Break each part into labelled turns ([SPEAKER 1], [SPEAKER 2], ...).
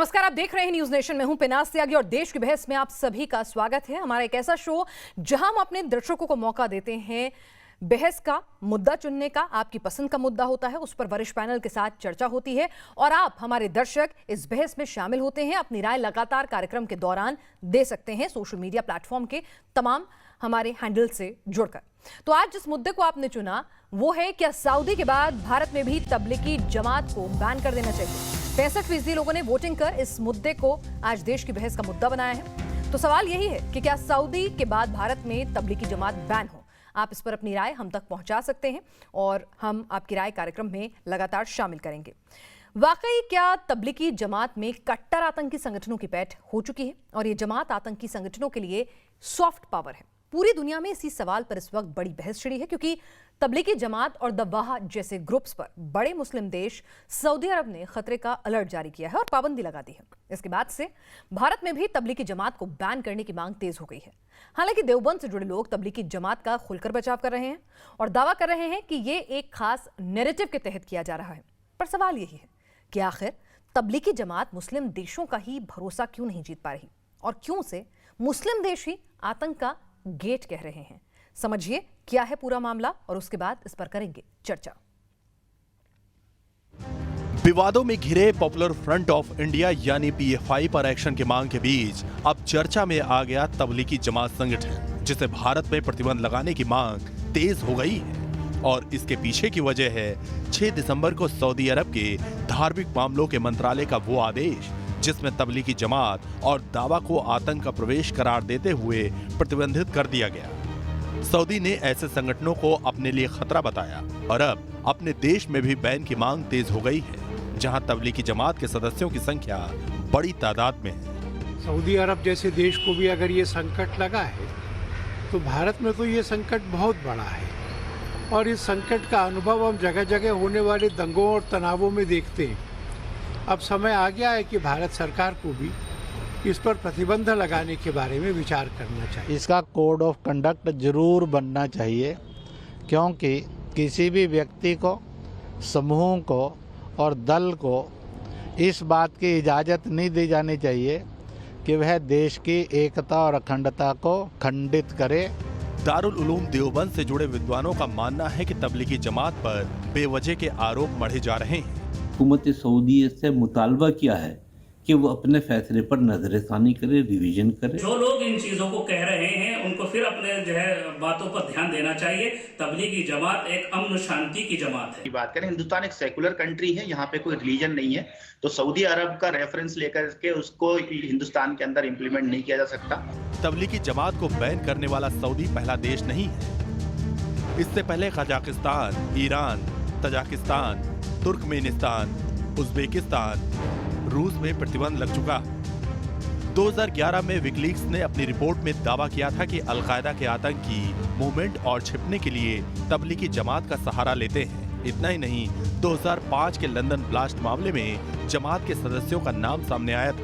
[SPEAKER 1] नमस्कार, आप देख रहे हैं न्यूज नेशन में हूं पिनास त्यागी और देश की बहस में आप सभी का स्वागत है। हमारा एक ऐसा शो जहां हम अपने दर्शकों को मौका देते हैं बहस का मुद्दा चुनने का। आपकी पसंद का मुद्दा होता है, उस पर वरिष्ठ पैनल के साथ चर्चा होती है और आप हमारे दर्शक इस बहस में शामिल होते हैं। अपनी राय लगातार कार्यक्रम के दौरान दे सकते हैं सोशल मीडिया प्लेटफॉर्म के तमाम हमारे हैंडल से जुड़कर। तो आज जिस मुद्दे को आपने चुना वो है, क्या सऊदी के बाद भारत में भी तबलीगी जमात को बैन कर देना चाहिए। 65% लोगों ने वोटिंग कर इस मुद्दे को आज देश की बहस का मुद्दा बनाया है। तो सवाल यही है कि क्या सऊदी के बाद भारत में तबलीगी जमात बैन हो। आप इस पर अपनी राय हम तक पहुंचा सकते हैं और हम आपकी राय कार्यक्रम में लगातार शामिल करेंगे। वाकई क्या तबलीगी जमात में कट्टर आतंकी संगठनों की पैठ हो चुकी है और ये जमात आतंकी संगठनों के लिए सॉफ्ट पावर है। पूरी दुनिया में इसी सवाल पर इस वक्त बड़ी बहस छिड़ी है, क्योंकि तबलीगी जमात और द वाह जैसे ग्रुप्स पर बड़े मुस्लिम देश सऊदी अरब ने खतरे का अलर्ट जारी किया है और पाबंदी लगा दी है। इसके बाद से भारत में भी तबलीगी जमात को बैन करने की मांग तेज हो गई है। हालांकि देवबंद से जुड़े लोग तबलीगी जमात का खुलकर बचाव कर रहे हैं और दावा कर रहे हैं कि ये एक खास नैरेटिव के तहत किया जा रहा है। पर सवाल यही है कि आखिर तबलीगी जमात मुस्लिम देशों का ही भरोसा क्यों नहीं जीत पा रही और क्यों से मुस्लिम देश ही आतंक का गेट कह रहे हैं। समझिए क्या है पूरा मामला और उसके बाद इस पर करेंगे चर्चा।
[SPEAKER 2] विवादों में घिरे पॉपुलर फ्रंट ऑफ इंडिया यानी पीएफआई पर एक्शन की मांग के बीच अब चर्चा में आ गया तबलीगी जमात संगठन, जिसे भारत में प्रतिबंध लगाने की मांग तेज हो गई है। और इसके पीछे की वजह है 6 दिसंबर को सऊदी अरब के धार्मिक मामलों के मंत्रालय का वो आदेश जिसमें तबलीगी जमात और दावा को आतंक का प्रवेश करार देते हुए प्रतिबंधित कर दिया गया। सऊदी ने ऐसे संगठनों को अपने लिए खतरा बताया और अब अपने देश में भी बैन की मांग तेज हो गई है, जहां तबलीगी जमात के सदस्यों की संख्या बड़ी तादाद में है।
[SPEAKER 3] सऊदी अरब जैसे देश को भी अगर ये संकट लगा है तो भारत में तो ये संकट बहुत बड़ा है और इस संकट का अनुभव हम जगह जगह होने वाले दंगों और तनावों में देखते हैं। अब समय आ गया है कि भारत सरकार को भी इस पर प्रतिबंध लगाने के बारे में विचार करना चाहिए।
[SPEAKER 4] इसका कोड ऑफ कंडक्ट जरूर बनना चाहिए, क्योंकि किसी भी व्यक्ति को, समूह को और दल को इस बात की इजाज़त नहीं दी जानी चाहिए कि वह देश की एकता और अखंडता को खंडित करे।
[SPEAKER 2] दारुल उलूम देवबंद से जुड़े विद्वानों का मानना है कि तबलीगी जमात पर बेवजह के आरोप मढ़े जा रहे हैं।
[SPEAKER 5] हुकूमत सऊदी से मुतालबा किया है कि वो अपने फैसले पर नजरसानी करे, रिवीजन करे।
[SPEAKER 6] जो लोग इन चीजों को कह रहे हैं उनको फिर अपने जो है बातों पर ध्यान देना चाहिए। तबलीगी जमात एक अमन शांति की जमात है।
[SPEAKER 7] बात करें, हिंदुस्तान एक सेकुलर कंट्री है, यहाँ पे कोई रिलीजन नहीं है, तो सऊदी अरब का रेफरेंस लेकर के उसको हिंदुस्तान के अंदर इम्प्लीमेंट नहीं किया जा सकता।
[SPEAKER 2] तबलीगी जमात को बैन करने वाला सऊदी पहला देश नहीं है। इससे पहले Kazakhstan, Iran, Tajikistan, Turkmenistan, Uzbekistan, रूस में प्रतिबंध लग चुका। 2011 में विकिलीक्स ने अपनी रिपोर्ट में दावा किया था कि अलकायदा के आतंकी मूवमेंट और छिपने के लिए तबलीगी जमात का सहारा लेते हैं। इतना ही नहीं, 2005 के लंदन ब्लास्ट मामले में जमात के सदस्यों का नाम सामने आया था।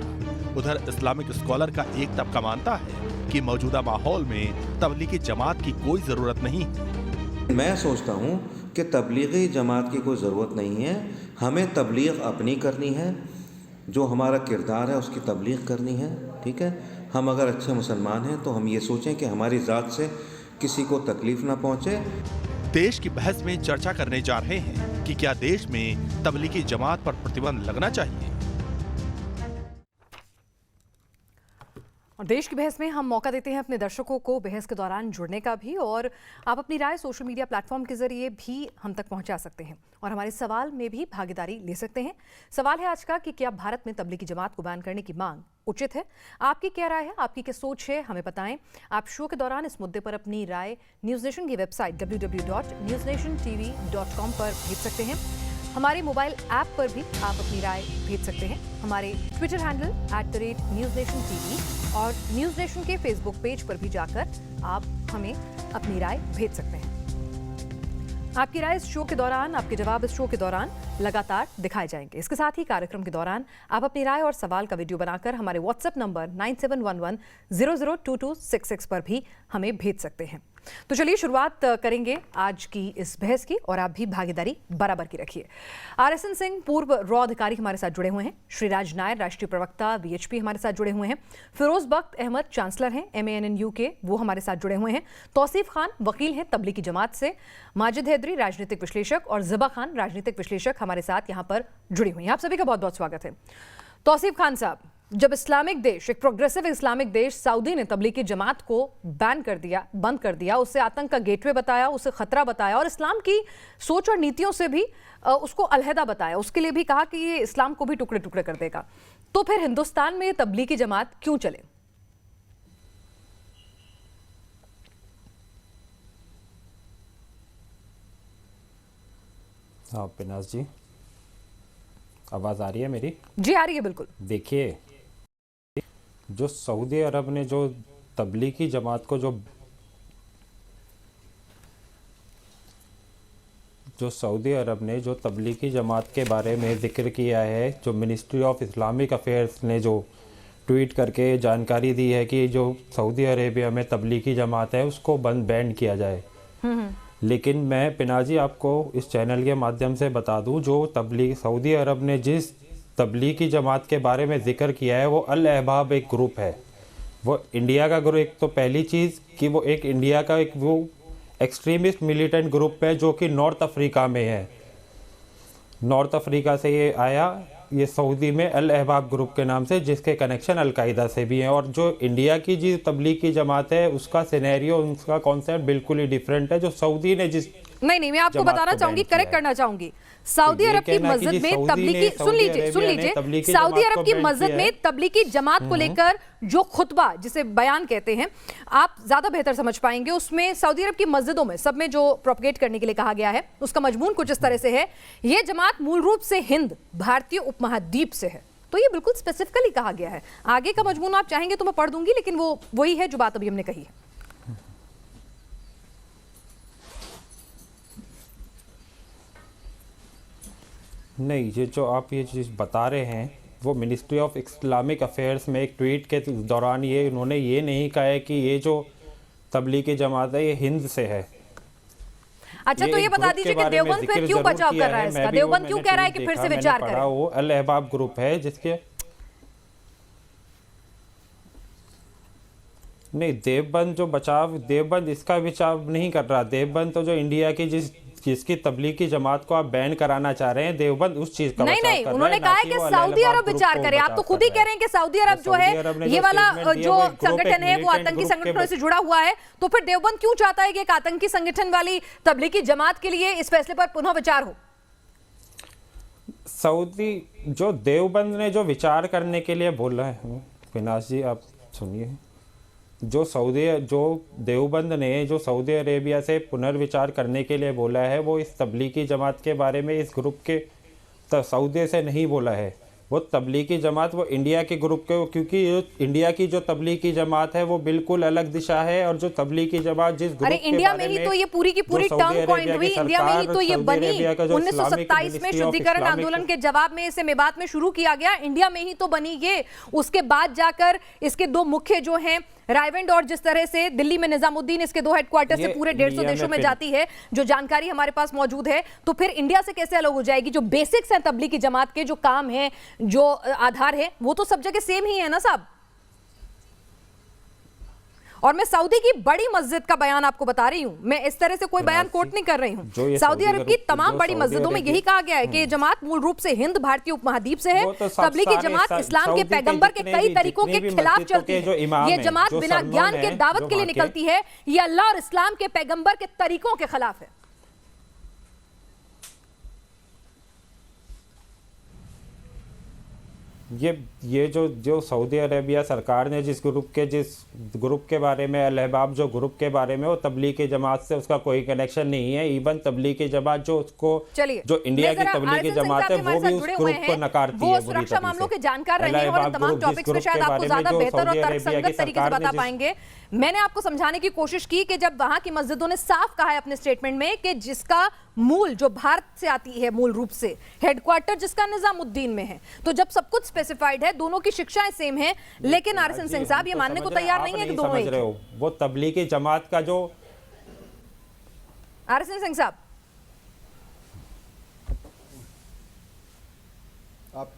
[SPEAKER 2] उधर इस्लामिक स्कॉलर का एक तबका मानता है कि मौजूदा माहौल में तबलीगी जमात की कोई जरूरत नहीं है।
[SPEAKER 8] मैं सोचता हूँ कि तबलीगी जमात की कोई ज़रूरत नहीं है। हमें तबलीग अपनी करनी है, जो हमारा किरदार है उसकी तबलीग करनी है। ठीक है, हम अगर अच्छे मुसलमान हैं तो हम ये सोचें कि हमारी ज़ात से किसी को तकलीफ ना पहुँचे।
[SPEAKER 2] देश की बहस में चर्चा करने जा रहे हैं कि क्या देश में तबलीगी जमात पर प्रतिबंध लगना चाहिए।
[SPEAKER 1] और देश की बहस में हम मौका देते हैं अपने दर्शकों को बहस के दौरान जुड़ने का भी, और आप अपनी राय सोशल मीडिया प्लेटफॉर्म के जरिए भी हम तक पहुंचा सकते हैं और हमारे सवाल में भी भागीदारी ले सकते हैं। सवाल है आज का कि क्या भारत में तबलीगी जमात को बैन करने की मांग उचित है। आपकी क्या राय है, आपकी क्या सोच है, हमें बताएं। आप शो के दौरान इस मुद्दे पर अपनी राय न्यूज़ नेशन की वेबसाइट www.newsnationtv.com पर भेज सकते हैं। हमारे मोबाइल ऐप पर भी आप अपनी राय भेज सकते हैं। हमारे ट्विटर हैंडल @NewsNationTV और न्यूज़ नेशन के फेसबुक पेज पर भी जाकर आप हमें अपनी राय भेज सकते हैं। आपकी राय इस शो के दौरान, आपके जवाब इस शो के दौरान लगातार दिखाए जाएंगे। इसके साथ ही कार्यक्रम के दौरान आप अपनी राय और सवाल का वीडियो बनाकर हमारे व्हाट्सएप नंबर 9711002266 पर भी हमें भेज सकते हैं। तो चलिए शुरुआत करेंगे आज की इस बहस की, और आप भी भागीदारी बराबर की रखिए। RSN सिंह पूर्व रॉ अधिकारी हमारे साथ जुड़े हुए हैं, श्रीराज नायर राष्ट्रीय प्रवक्ता VHP हमारे साथ जुड़े हुए हैं, फिरोज बख्त अहमद चांसलर हैं MANNU के, वो हमारे साथ जुड़े हुए हैं, तौसीफ खान वकील हैं तबलीगी जमात से, माजिद हैदरी राजनीतिक विश्लेषक और ज़िबा खान राजनीतिक विश्लेषक हमारे साथ यहाँ पर जुड़ी हुई हैं। आप सभी का बहुत बहुत स्वागत है। तौसीफ खान साहब, जब इस्लामिक देश, एक प्रोग्रेसिव इस्लामिक देश सऊदी ने तबलीगी जमात को बैन कर दिया, बंद कर दिया, उसे आतंक का गेटवे बताया, उसे खतरा बताया और इस्लाम की सोच और नीतियों से भी उसको अलहदा बताया, उसके लिए भी कहा कि ये इस्लाम को भी टुकड़े टुकड़े कर देगा, तो फिर हिंदुस्तान में ये तबलीगी जमात क्यों चले?
[SPEAKER 9] हाँ पिनाज जी, आवाज़ आ रही है मेरी?
[SPEAKER 1] जी आ रही है, बिल्कुल।
[SPEAKER 9] देखिए, जो सऊदी अरब ने जो तबलीगी जमात को जो सऊदी अरब ने जो तबलीगी जमात के बारे में ज़िक्र किया है, जो मिनिस्ट्री ऑफ इस्लामिक अफेयर्स ने जो ट्वीट करके जानकारी दी है कि जो सऊदी अरेबिया में तबलीगी जमात है उसको बैन किया जाए। लेकिन मैं पिनाजी आपको इस चैनल के माध्यम से बता दूं, जो सऊदी अरब ने जिस तबलीगी जमात के बारे में ज़िक्र किया है वो अल अहबाब एक ग्रुप है, वो इंडिया का ग्रुप। एक तो पहली चीज़ कि वो एक इंडिया का एक वो एक्सट्रीमिस्ट मिलिटेंट ग्रुप है जो कि नॉर्थ अफ्रीका में है। नॉर्थ अफ्रीका से ये आया, ये सऊदी में अल अहबाब ग्रुप के नाम से, जिसके कनेक्शन अलकायदा से भी हैं। और जो इंडिया की जी तबलीगी जमात है उसका सिनेरियो, उसका कॉन्सेप्ट बिल्कुल ही डिफरेंट है। जो सऊदी ने जिस
[SPEAKER 1] नहीं मैं आपको बताना चाहूंगी, करेक्ट करना चाहूंगी, सऊदी अरब की मस्जिद में तबलीगी, सुन लीजिए सऊदी अरब की मस्जिद में तबलीगी जमात को लेकर जो खुतबा, जिसे बयान कहते हैं, आप ज्यादा बेहतर समझ पाएंगे, उसमें सऊदी अरब की मस्जिदों में सब में जो प्रोपगेट करने के लिए कहा गया है उसका मजमून कुछ इस तरह से है, ये जमात मूल रूप से हिंद भारतीय उपमहाद्वीप से है। तो ये बिल्कुल स्पेसिफिकली कहा गया है। आगे का मजमून आप चाहेंगे तो मैं पढ़ दूंगी, लेकिन वो वही है जो बात अभी हमने कही है।
[SPEAKER 9] नहीं, ये जो आप ये चीज़ बता रहे हैं वो मिनिस्ट्री ऑफ इस्लामिक अफेयर्स में एक ट्वीट के दौरान ये उन्होंने ये नहीं कहा है कि ये जो तबलीगी जमात है ये हिंद से है।
[SPEAKER 1] अच्छा, तो ये बता दीजिए कि देवबंद फिर क्यों बचाव कर रहा है इसका? देवबंद क्यों कह रहा है कि फिर से विचार करें?
[SPEAKER 9] वो अल अहबाब ग्रुप है जिसके नहीं, देवबंद इसका बचाव नहीं कर रहा। देवबंद तो जो इंडिया की जिसकी तबलीगी जमात को आप बैन कराना चाह रहे हैं, देवबंद उस चीज का
[SPEAKER 1] नहीं उन्होंने कहा है कि सऊदी अरब विचार करे। आप तो खुद ही कह रहे हैं कि सऊदी अरब जो है ये वाला जो संगठन है वो आतंकी संगठनों से जुड़ा हुआ है, तो फिर देवबंद क्यों चाहता है कि एक आतंकी संगठन वाली तबलीगी जमात के लिए इस फैसले पर पुनः विचार हो?
[SPEAKER 9] सऊदी जो देवबंद ने जो विचार करने के लिए बोला है, पिनाश जी आप सुनिए, जो देवबंद ने जो सऊदी अरेबिया से पुनर्विचार करने के लिए बोला है वो इस तबलीगी जमात के बारे में इस ग्रुप के सऊदी से नहीं बोला है। वो तबलीगी जमात वो इंडिया के ग्रुप के, क्योंकि इंडिया की जो तबलीगी जमात है वो बिल्कुल अलग दिशा है। और जो तबलीगी जमात जिस ग्रुप के
[SPEAKER 1] इंडिया में ही तो ये पूरी की पूरी टर्म कॉइन हुई, इंडिया में ही तो ये बनी। 1927 में शुद्धिकरण आंदोलन के जवाब में इसे मेवात में शुरू किया गया, इंडिया में ही तो बनी ये। उसके बाद जाकर इसके दो मुख्य जो हैं रायवेंड, और जिस तरह से दिल्ली में निजामुद्दीन इसके दो हेडक्वार्टर से पूरे 150 देशों में जाती है, जो जानकारी हमारे पास मौजूद है, तो फिर इंडिया से कैसे अलग हो जाएगी? जो बेसिक्स हैं तबलीगी जमात के, जो काम है, जो आधार है, वो तो सब जगह सेम ही है ना साहब। और मैं सऊदी की बड़ी मस्जिद का बयान आपको बता रही हूं, मैं इस तरह से कोई बयान कोट नहीं कर रही हूं। सऊदी अरब की तमाम बड़ी मस्जिदों में यही कहा गया है कि जमात मूल रूप से हिंद भारतीय उपमहाद्वीप से है। तबलीगी जमात इस्लाम के पैगंबर के कई तरीकों के खिलाफ चलती है। ये जमात बिना ज्ञान के दावत के लिए निकलती है, ये अल्लाह और इस्लाम के पैगंबर के तरीकों के खिलाफ है।
[SPEAKER 9] ये जो सऊदी अरेबिया सरकार ने जिस ग्रुप के बारे में, अल अहबाब जो ग्रुप के बारे में, वो तबलीगी जमात से उसका कोई कनेक्शन नहीं है। इवन तबलीगी जमात जो उसको जो इंडिया की तबलीगी जमात है वो भी उस ग्रुप को नकारती है।
[SPEAKER 1] वो सुरक्षा मामलों के जानकार रहे हैं और तमाम टॉपिक्स पे शायद आपको ज्यादा बेहतर और तर्कसंगत तरीके से बता पाएंगे। मैंने आपको समझाने की कोशिश की कि जब वहां की मस्जिदों ने साफ कहा है अपने स्टेटमेंट में कि जिसका मूल जो भारत से आती है, मूल रूप से हेडक्वार्टर जिसका निजामुद्दीन में है। तो जब सब कुछ स्पेसिफाइड है, दोनों की शिक्षाएं सेम है, लेकिन आरएसएन सिंह साहब ये मानने को तैयार नहीं है कि दोनों एक हैं।
[SPEAKER 9] वो तबलीगी जमात का जो
[SPEAKER 1] आरएसएन सिंह साहब,
[SPEAKER 10] आप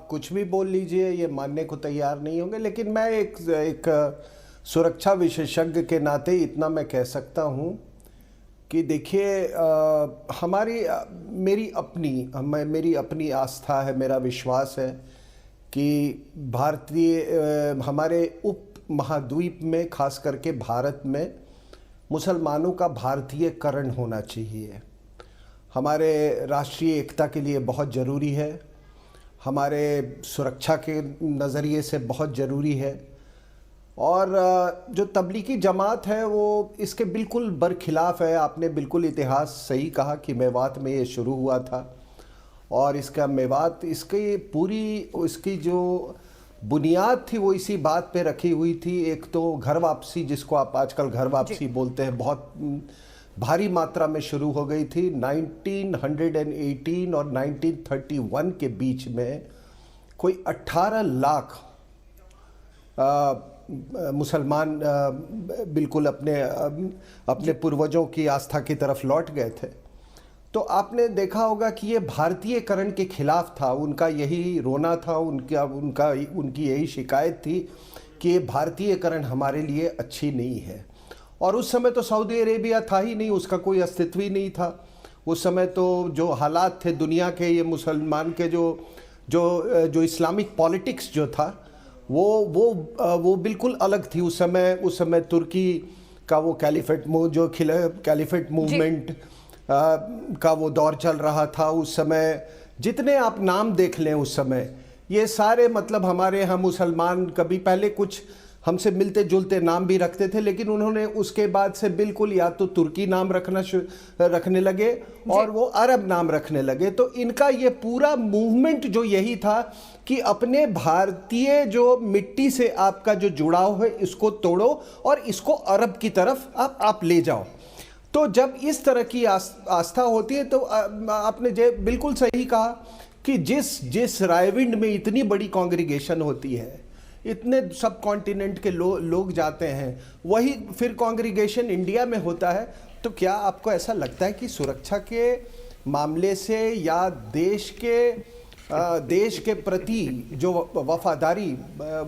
[SPEAKER 10] कुछ भी बोल लीजिए, ये मानने को तैयार नहीं होंगे। लेकिन मैं एक सुरक्षा विशेषज्ञ के नाते इतना मैं कह सकता हूँ कि देखिए, मेरी अपनी आस्था है, मेरा विश्वास है कि हमारे उप महाद्वीप में, खास करके भारत में, मुसलमानों का भारतीयकरण होना चाहिए। हमारे राष्ट्रीय एकता के लिए बहुत ज़रूरी है, हमारे सुरक्षा के नज़रिए से बहुत ज़रूरी है। और जो तबलीगी जमात है वो इसके बिल्कुल बरखिलाफ़ है। आपने बिल्कुल इतिहास सही कहा कि मेवात में ये शुरू हुआ था, और इसका मेवात, इसकी जो बुनियाद थी वो इसी बात पे रखी हुई थी। एक तो घर वापसी, जिसको आप आजकल घर वापसी बोलते हैं, बहुत भारी मात्रा में शुरू हो गई थी। 1918 और 1931 के बीच में कोई 18 लाख मुसलमान बिल्कुल अपने पूर्वजों की आस्था की तरफ लौट गए थे। तो आपने देखा होगा कि ये भारतीयकरण के खिलाफ था, उनका यही रोना था, उनकी यही शिकायत थी कि ये भारतीयकरण हमारे लिए अच्छी नहीं है। और उस समय तो सऊदी अरेबिया था ही नहीं, उसका कोई अस्तित्व ही नहीं था। उस समय तो जो हालात थे दुनिया के, ये मुसलमान के जो इस्लामिक पॉलिटिक्स जो था वो बिल्कुल अलग थी। उस समय तुर्की का वो कैलिफेट मूवमेंट का वो दौर चल रहा था। उस समय जितने आप नाम देख लें, उस समय ये सारे, मतलब हमारे यहाँ मुसलमान कभी पहले कुछ हमसे मिलते जुलते नाम भी रखते थे, लेकिन उन्होंने उसके बाद से बिल्कुल या तो तुर्की नाम रखने लगे और वो अरब नाम रखने लगे। तो इनका ये पूरा मूवमेंट जो यही था कि अपने भारतीय जो मिट्टी से आपका जो जुड़ाव है इसको तोड़ो और इसको अरब की तरफ आप ले जाओ। तो जब इस तरह की आस्था होती है तो आपने बिल्कुल सही कहा कि जिस रायविंड में इतनी बड़ी कांग्रीगेशन होती है, इतने सब कॉन्टिनेंट के लोग जाते हैं, वही फिर कांग्रीगेशन इंडिया में होता है। तो क्या आपको ऐसा लगता है कि सुरक्षा के मामले से या देश के प्रति जो वफादारी,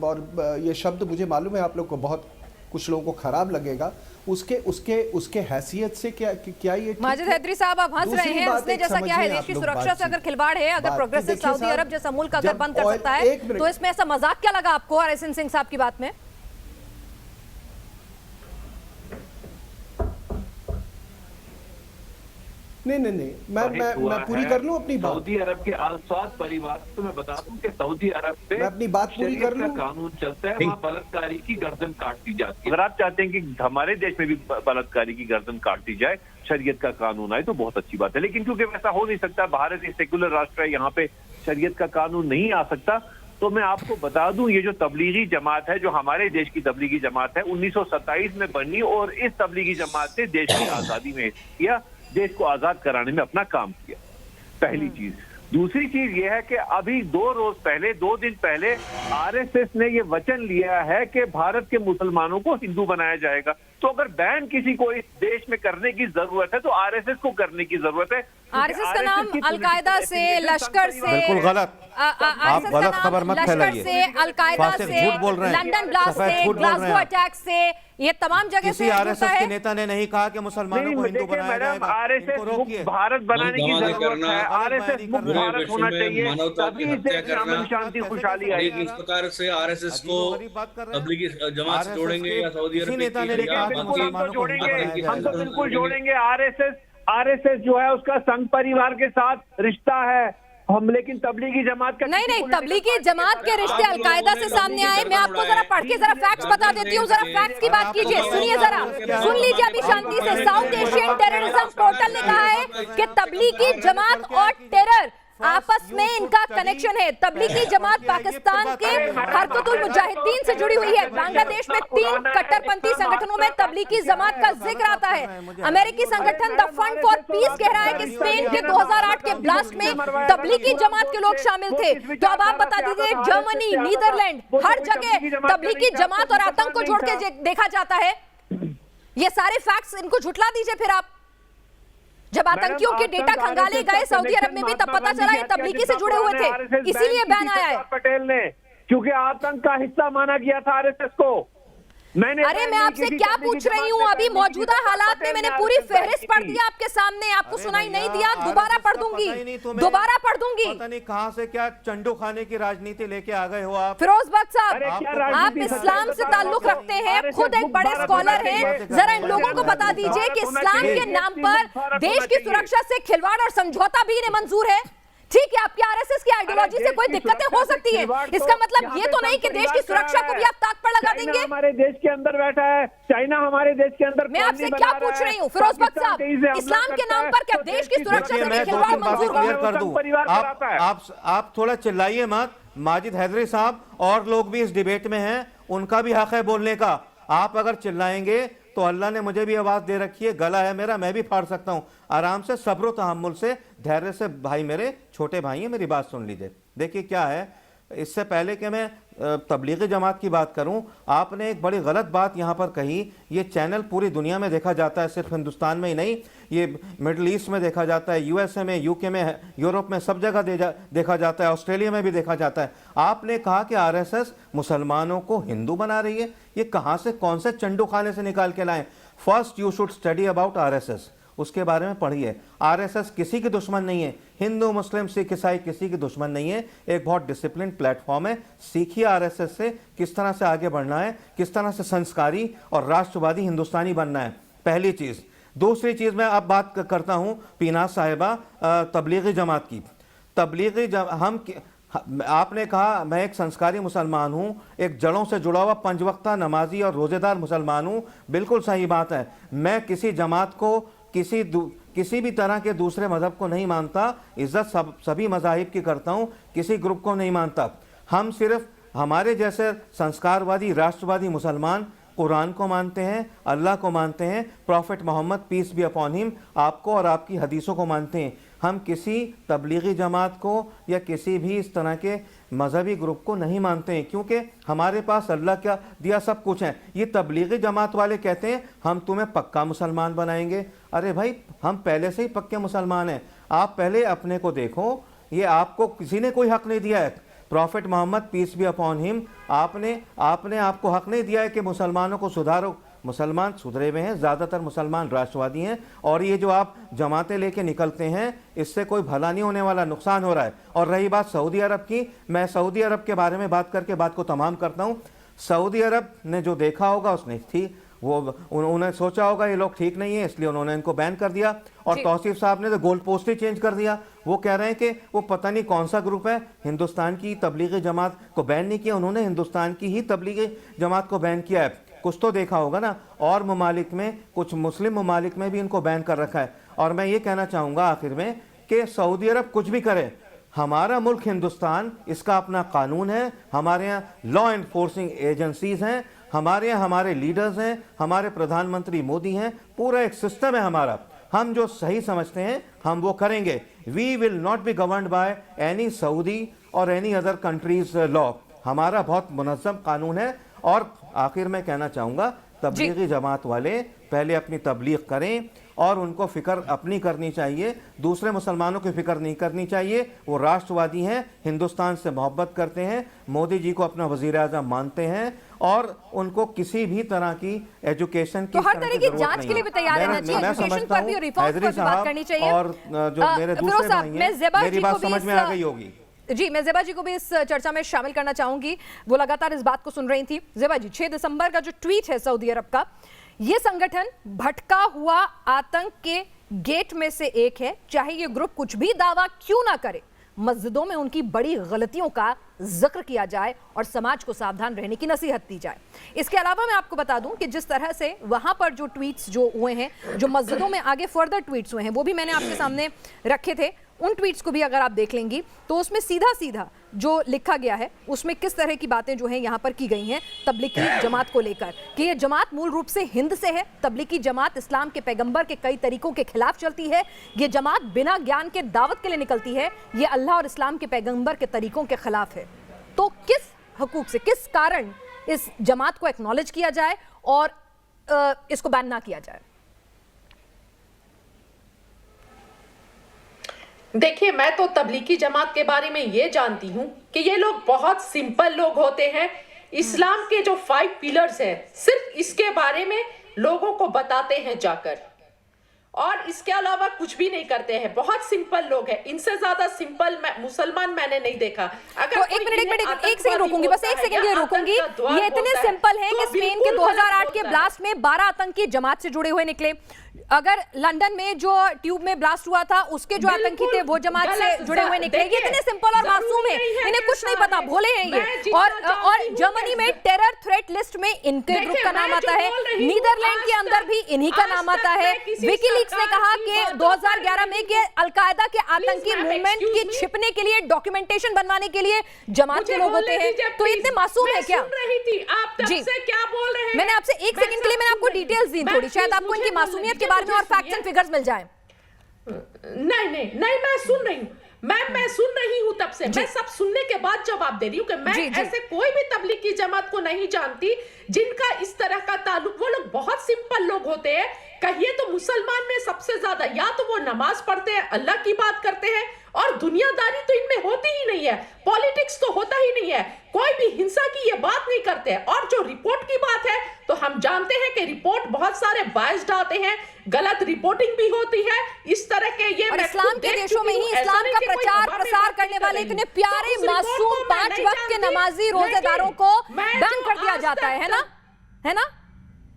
[SPEAKER 10] और ये शब्द मुझे मालूम है आप लोग को कुछ लोगों को खराब लगेगा, उसके हैसियत से क्या ये
[SPEAKER 1] माजिद हैदरी साहब, आप हंस रहे हैं, हंसने जैसा क्या है? देश की सुरक्षा से अगर खिलवाड़ है, अगर प्रोग्रेसिव सऊदी अरब जैसा मुल्क अगर बंद कर सकता है, तो इसमें ऐसा मजाक क्या लगा आपको आरएसएन सिंह साहब की बात में?
[SPEAKER 10] नहीं, मैं पूरी कर लूं अपनी बात।
[SPEAKER 11] सऊदी अरब के आल-साद परिवार को मैं बता दूं कि सऊदी अरब पे
[SPEAKER 10] मैं अपनी बात पूरी कर लूं।
[SPEAKER 11] कानून चलता है, वहाँ बलात्कारी की गर्दन काट दी जाती है। अगर आप चाहते हैं कि हमारे देश में भी बलात्कारी की गर्दन काट दी जाए, शरीयत का कानून आए, तो बहुत अच्छी बात है। लेकिन क्योंकि वैसा हो नहीं सकता, भारत एक सेकुलर राष्ट्र है, यहाँ पे शरीयत का कानून नहीं आ सकता, तो मैं आपको बता दूं, ये जो तबलीगी जमात है, जो हमारे देश की तबलीगी जमात है, 1927 में बनी, और इस तबलीगी जमात ने देश की आजादी में किया, देश को आजाद कराने में अपना काम किया। पहली चीज। दूसरी चीज यह है कि अभी 2 दिन पहले आरएसएस ने यह वचन लिया है कि भारत के मुसलमानों को हिंदू बनाया जाएगा। तो अगर बैन किसी को इस देश में करने की जरूरत है तो आरएसएस को करने की जरूरत है।
[SPEAKER 1] आरएसएस का नाम अलकायदा से, लश्कर से,
[SPEAKER 12] बिल्कुल गलत, आप गलत खबर मत फैलाइए।
[SPEAKER 1] से, अलकायदा से, लंदन ब्लास्ट से, ग्लासगो अटैक से, ये तमाम जगह से
[SPEAKER 12] आरएसएस के नेता ने नहीं कहा कि मुसलमानों को हिंदू बनाया जाएगा।
[SPEAKER 11] आरएसएस मुक्त भारत बनाने की जरूरत है, आरएसएस मुक्त भारत होना चाहिए, तभी इस देश में अमन शांति खुशहाली आएगी।
[SPEAKER 13] इस प्रकार से आरएसएस को तबलीगी जमात से जोड़ेंगे या सऊदी अरब
[SPEAKER 11] हम तो बिल्कुल जोड़ेंगे। आरएसएस जो है उसका संघ परिवार के साथ रिश्ता है हम, लेकिन तबलीगी जमात का
[SPEAKER 1] नहीं, तबलीगी जमात के रिश्ते अलकायदा से सामने आए। मैं आपको जरा पढ़ के जरा फैक्ट्स बता देती हूँ, जरा फैक्ट्स की बात कीजिए, सुनिए जरा, सुन लीजिए अभी शांति से। साउथ एशियन टेररिज्म पोर्टल ने कहा है कि तबलीगी जमात और टेरर आपस में इनका कनेक्शन है। तबलीगी जमात पाकिस्तान के हरकतुल मुजाहिदीन से जुड़ी हुई है। बांग्लादेश में 3 कट्टरपंथी संगठनों में तबलीगी जमात का जिक्र आता है। अमेरिकी संगठन द फंड फॉर पीस कह रहा है कि स्पेन के 2008 के ब्लास्ट में तबलीगी जमात के लोग शामिल थे। तो अब आप बता दीजिए, जर्मनी, नीदरलैंड, हर जगह तबलीगी जमात और आतंक को जोड़ के देखा जाता है। ये सारे फैक्ट्स इनको झुठला दीजिए। फिर आप जब आतंकियों के डेटा खंगाले गए सऊदी अरब में भी, तब पता चला ये तबलीगी से जुड़े हुए थे, इसीलिए बैन आया है।
[SPEAKER 11] पटेल ने, क्योंकि आतंक का हिस्सा माना गया था आरएसएस को।
[SPEAKER 1] अरे मैं आपसे क्या पूछ रही हूँ, अभी मौजूदा हालात में मैंने पूरी फहरिस्त पढ़ दिया आपके सामने, आपको सुनाई नहीं दिया? दोबारा पढ़ दूंगी, दोबारा पढ़ दूंगी।
[SPEAKER 12] पता नहीं कहां से क्या चंडू खाने की राजनीति लेके आ गए हो आप।
[SPEAKER 1] फिरोज भट्ट साहब, आप इस्लाम से ताल्लुक रखते हैं, खुद एक बड़े स्कॉलर हैं, जरा इन लोगों को बता दीजिए कि इस्लाम के नाम पर देश की सुरक्षा से खिलवाड़ और समझौता भी इन्हें मंजूर है? ठीक है, आपकी आरएसएस की आइडियोलॉजी से कोई दिक्कतें हो सकती है, इसका मतलब ये तो नहीं कि देश की सुरक्षा को भी आप ताक पर लगा देंगे।
[SPEAKER 11] हमारे देश के अंदर बैठा है, चाइना हमारे देश के अंदर।
[SPEAKER 1] मैं आपसे क्या पूछ रही हूँ फिरोज भट्ट साहब, इस्लाम के नाम पर क्या देश की सुरक्षा से भी खिलवाड़ मंजूर
[SPEAKER 12] क्लियर कर दूं? आप थोड़ा चिल्लाइए मत। माजिद हैदरी साहब और लोग भी इस डिबेट में हैं, उनका भी हक है बोलने का। आप अगर चिल्लाएंगे तो अल्लाह ने मुझे भी आवाज दे रखी है, गला है मेरा, मैं भी फाड़ सकता हूं। आराम से, सब्र तहम्मुल से, धैर्य से, भाई मेरे छोटे भाई हैं, मेरी बात सुन लीजिए। देखिए क्या है, इससे पहले कि मैं तबलीगी जमात की बात करूं, आपने एक बड़ी गलत बात यहां पर कही। ये चैनल पूरी दुनिया में देखा जाता है, सिर्फ हिंदुस्तान में ही नहीं, ये मिडिल ईस्ट में देखा जाता है, यूएसए में, यूके में, यूरोप में, सब जगह देखा जाता है, ऑस्ट्रेलिया में भी देखा जाता है। आपने कहा कि आरएसएस मुसलमानों को हिंदू बना रही है, ये कहां से, कौन से चंडू खाने से निकाल के लाए? First you should study about RSS, उसके बारे में पढ़िए। आरएसएस किसी की दुश्मन नहीं है, हिंदू मुस्लिम सिख ईसाई किसी की दुश्मन नहीं है, एक बहुत डिसिप्लिन प्लेटफॉर्म है। सीखिए आरएसएस से किस तरह से आगे बढ़ना है, किस तरह से संस्कारी और राष्ट्रवादी हिंदुस्तानी बनना है, पहली चीज़। दूसरी चीज़ मैं अब बात करता हूँ पीनाज साहिबा, तबलीगी जमात की। आपने कहा मैं एक संस्कारी मुसलमान हूँ, एक जड़ों से जुड़ा हुआ पंचवक्ता नमाजी और रोज़ेदार मुसलमान हूँ, बिल्कुल सही बात है। मैं किसी जमात को, किसी भी तरह के दूसरे मज़हब को नहीं मानता, इज़्ज़त सभी मज़ाहिब की करता हूँ, किसी ग्रुप को नहीं मानता। हम सिर्फ हमारे जैसे संस्कारवादी राष्ट्रवादी मुसलमान कुरान को मानते हैं, अल्लाह को मानते हैं, prophet Mohammad peace be upon him, आपको और आपकी हदीसों को मानते हैं। हम किसी तबलीगी जमात को या किसी भी इस तरह के मजहबी ग्रुप को नहीं मानते हैं, क्योंकि हमारे पास अल्लाह का दिया सब कुछ है। ये तबलीगी जमात वाले कहते हैं हम तुम्हें पक्का मुसलमान बनाएंगे। अरे भाई, हम पहले से ही पक्के मुसलमान हैं। आप पहले अपने को देखो, ये आपको किसी ने कोई हक नहीं दिया है। Prophet Mohammad peace be upon him, आपने आपको हक नहीं दिया है कि मुसलमानों को सुधारो। मुसलमान सुधरे हुए हैं, ज़्यादातर मुसलमान राष्ट्रवादी हैं, और ये जो आप जमातें लेके निकलते हैं, इससे कोई भला नहीं होने वाला, नुकसान हो रहा है। और रही बात सऊदी अरब की, मैं सऊदी अरब के बारे में बात करके बात को तमाम करता हूँ। सऊदी अरब ने जो देखा होगा उसने उन्होंने सोचा होगा ये लोग ठीक नहीं है, इसलिए उन्होंने इनको बैन कर दिया। और तौसीफ साहब ने तो गोल पोस्ट ही चेंज कर दिया। वो कह रहे हैं कि वो पता नहीं कौन सा ग्रुप है, हिंदुस्तान की तबलीगी जमात को बैन नहीं किया, उन्होंने हिंदुस्तान की ही तबलीगी जमात को बैन किया है। कुछ तो देखा होगा ना। और ममालिक में, कुछ मुस्लिम ममालिक में भी इनको बैन कर रखा है। और मैं ये कहना चाहूँगा आखिर में कि सऊदी अरब कुछ भी करे, हमारा मुल्क हिंदुस्तान, इसका अपना कानून है, हमारे यहाँ लॉ एनफोर्सिंग एजेंसीज हैं, हमारे यहाँ हमारे लीडर्स हैं, हमारे प्रधानमंत्री मोदी हैं, पूरा एक सिस्टम है हमारा। हम जो सही समझते हैं हम वो करेंगे। We will not be governed by any Saudi और एनी अदर कंट्रीज लॉ। हमारा बहुत मुनज़्ज़म कानून है। और आखिर में कहना चाहूँगा, तबलीगी जमात वाले पहले अपनी तबलीग करें और उनको फ़िक्र अपनी करनी चाहिए, दूसरे मुसलमानों की फ़िक्र नहीं करनी चाहिए। वो राष्ट्रवादी हैं, हिंदुस्तान से मोहब्बत करते हैं, मोदी जी को अपना वज़ीर आज़म मानते हैं, और उनको किसी भी तरह की एजुकेशन की,
[SPEAKER 1] तो हर तरह की जांच के लिए भी तैयार रहना चाहिए, एजुकेशन पर भी और रिफॉर्म्स पर भी बात करनी चाहिए।
[SPEAKER 12] और जो मेरे दूसरे भाई हैं, मेरी बात समझ में आ गई होगी।
[SPEAKER 1] जी, मैं ज़ेबा जी को भी इस चर्चा में शामिल करना चाहूंगी। वो लगातार इस बात को सुन रही थी। ज़ेबा जी, 6 दिसंबर का जो ट्वीट है सऊदी अरब का, ये संगठन भटका हुआ आतंक के गेट में से एक है। चाहे ये ग्रुप कुछ भी दावा क्यों ना करे, मस्जिदों में उनकी बड़ी गलतियों का जिक्र किया जाए और समाज को सावधान रहने की नसीहत दी जाए। इसके अलावा मैं आपको बता दूं कि जिस तरह से वहां पर जो ट्वीट्स जो हुए हैं, जो मस्जिदों में आगे फर्दर ट्वीट्स हुए हैं, वो भी मैंने आपके सामने रखे थे। उन ट्वीट्स को भी अगर आप देख लेंगी तो उसमें सीधा सीधा जो लिखा गया है उसमें किस तरह की बातें जो है यहाँ पर की गई हैं तबलीगी जमात को लेकर, कि ये जमात मूल रूप से हिंद से है, तबलीगी जमात इस्लाम के पैगंबर के कई तरीकों के खिलाफ चलती है, ये जमात बिना ज्ञान के दावत के लिए निकलती है, ये अल्लाह और इस्लाम के पैगंबर के तरीकों के खिलाफ है। तो किस हकूक से, किस कारण इस जमात को एक्नॉलेज किया जाए और इसको बैन ना किया जाए?
[SPEAKER 14] देखिए, मैं तो तबलीगी जमात के बारे में ये जानती हूँ कि ये लोग बहुत सिंपल लोग होते हैं। इस्लाम के जो 5 पिलर्स हैं, सिर्फ इसके बारे में लोगों को बताते हैं जाकर, और इसके अलावा कुछ भी नहीं करते हैं। बहुत सिंपल लोग हैं, इनसे ज्यादा सिंपल मुसलमान मैंने नहीं देखा। अगर
[SPEAKER 1] तो एक सेकंड रोकूंगी, बस एक सेकंड ये रोकूंगी। ये इतने सिंपल हैं कि स्पेन के 2008 के ब्लास्ट में 12 आतंकी जमात से जुड़े हुए निकले। अगर लंदन में जो ट्यूब में ब्लास्ट हुआ था उसके जो आतंकी थे वो जमात से जुड़े हुए निकले। ये इतने सिंपल और मासूम है, इन्हें कुछ नहीं पता, भोले हैं ये। और जर्मनी में टेरर थ्रेट लिस्ट में इनके ग्रुप का नाम आता है, नीदरलैंड के अंदर भी इन्हीं का नाम आता है। विकीलीक्स ने कहा कि 2011 में कि अलकायदा के आतंकी मूवमेंट की छिपने के लिए, डॉक्यूमेंटेशन बनवाने के लिए जमात के लोग होते हैं। तो इतने मासूम है क्या?
[SPEAKER 14] जी, क्या बोल रहे हैं?
[SPEAKER 1] मैंने आपसे एक सेकंड के लिए मैंने आपको डिटेल्स दी थोड़ी, शायद आपको इनकी मासूमियत के बारे में और फैक्ट्स एंड फिगर्स मिल जाएं।
[SPEAKER 14] नहीं, मैं सुन रही हूँ, मैं सुन रही हूँ तब से। मैं सब सुनने के बाद जवाब दे रही हूँ कि मैं ऐसे कोई भी तबलीगी जमात को नहीं जानती जिनका इस तरह का ताल्लुक। वो लोग बहुत सिंपल लोग होते हैं। कहिए तो मुसलमान में सबसे ज्यादा या तो वो नमाज पढ़ते हैं, अल्लाह की बात करते हैं, और दुनियादारी तो इनमें होती ही नहीं है, पॉलिटिक्स तो होता ही नहीं है, कोई भी हिंसा की ये बात नहीं करते हैं। और जो रिपोर्ट की बात है तो हम जानते हैं कि रिपोर्ट बहुत सारे बायस्ड आते हैं, गलत रिपोर्टिंग भी होती है, इस तरह के ये।
[SPEAKER 1] और इस्लाम के देशों में ही इस्लाम का प्रचार प्रसार करने वाले इतने प्यारे मासूम 5 वक्त के नमाजी रोजेदारों को बैन कर दिया जाता है ना?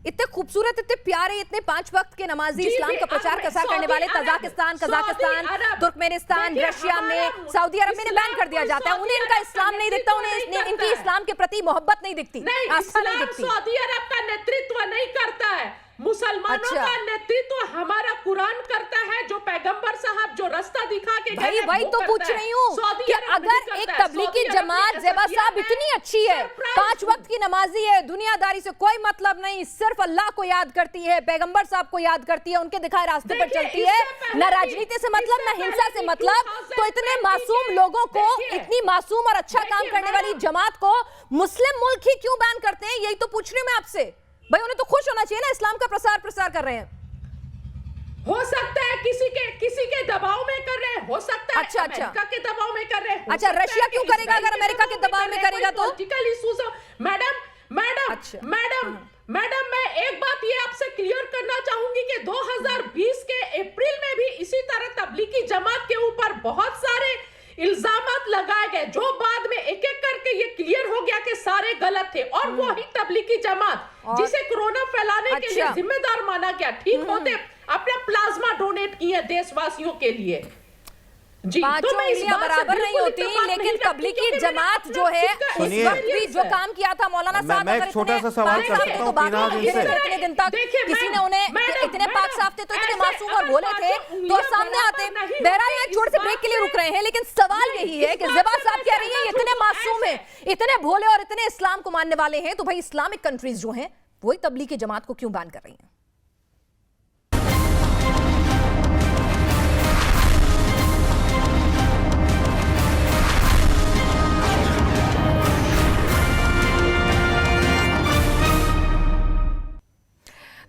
[SPEAKER 1] इतने खूबसूरत, इतने प्यारे, इतने 5 वक्त के नमाजी इस्लाम का प्रचार प्रसार करने वाले कजाकिस्तान, तुर्कमेनिस्तान, रशिया में, सऊदी अरब में बैन कर दिया जाता है। उन्हें इनका इस्लाम नहीं दिखता, उन्हें इनकी इस्लाम के प्रति मोहब्बत नहीं दिखती, आस्था नहीं दिखती।
[SPEAKER 14] सऊदी अरब का नेतृत्व नहीं करता है, मुसलमानों का नेतृत्व हमारा कुरान करता है, जो पैगंबर साहब जो रास्ता दिखा के
[SPEAKER 1] भाई वही तो पूछ रही हूँ कि अगर एक तबलीगी जमात ज़ेबा साहब इतनी अच्छी है, 5 वक्त की नमाजी है, दुनियादारी से कोई मतलब नहीं, सिर्फ अल्लाह को याद करती है, पैगंबर साहब को याद करती है, उनके दिखाए रास्ते पर चलती है, न राजनीति से मतलब न हिंसा से मतलब, तो इतने मासूम लोगों को, इतनी मासूम और अच्छा काम करने वाली जमात को मुस्लिम मुल्क ही क्यों बैन करते हैं? यही तो पूछ रही हूँ मैं आपसे। भाई उन्हें तो खुश होना चाहिए ना, इस्लाम का प्रसार कर रहे हैं।
[SPEAKER 14] हो सकता है किसी के दबाव में कर रहे हैं, हो सकता है अमेरिका के दबाव में कर रहे हैं।
[SPEAKER 1] अच्छा, रशिया क्यों करेगा अगर अमेरिका के दबाव में करेगा तो?
[SPEAKER 14] मैडम मैं एक बात ये आपसे क्लियर करना चाहूंगी कि 2020 के अप्रैल में भी इसी तरह तबलीगी जमात के ऊपर बहुत सारे इल्जामात लगाए गए, जो बाद में एक एक करके ये क्लियर हो गया कि सारे गलत थे, और वही तबलीगी जमात जिसे कोरोना फैलाने के लिए जिम्मेदार माना गया, ठीक होते अपने प्लाज्मा डोनेट किए देशवासियों के लिए। जी,
[SPEAKER 1] पांचों उंगलियां बराबर नहीं होती, लेकिन तबलीगी जमात जो है इस वक्त भी जो काम किया था मौलाना साहब,
[SPEAKER 12] मैं एक छोटा सा सवाल कर सकता हूं पीनाज जी से।
[SPEAKER 1] इतने दिन तक किसी ने उन्हें इतने पाक साफ थे, तो इतने मासूम और भोले थे तो सामने आते। बहरहाल यहाँ छोटे से ब्रेक के लिए रुक रहे हैं, लेकिन सवाल यही है कि ज़ेबा साहब कह रही है इतने मासूम है, इतने भोले और इतने इस्लाम को मानने वाले हैं, तो भाई इस्लामिक कंट्रीज जो हैं वही तबलीगी जमात को क्यों बैन कर रही हैं?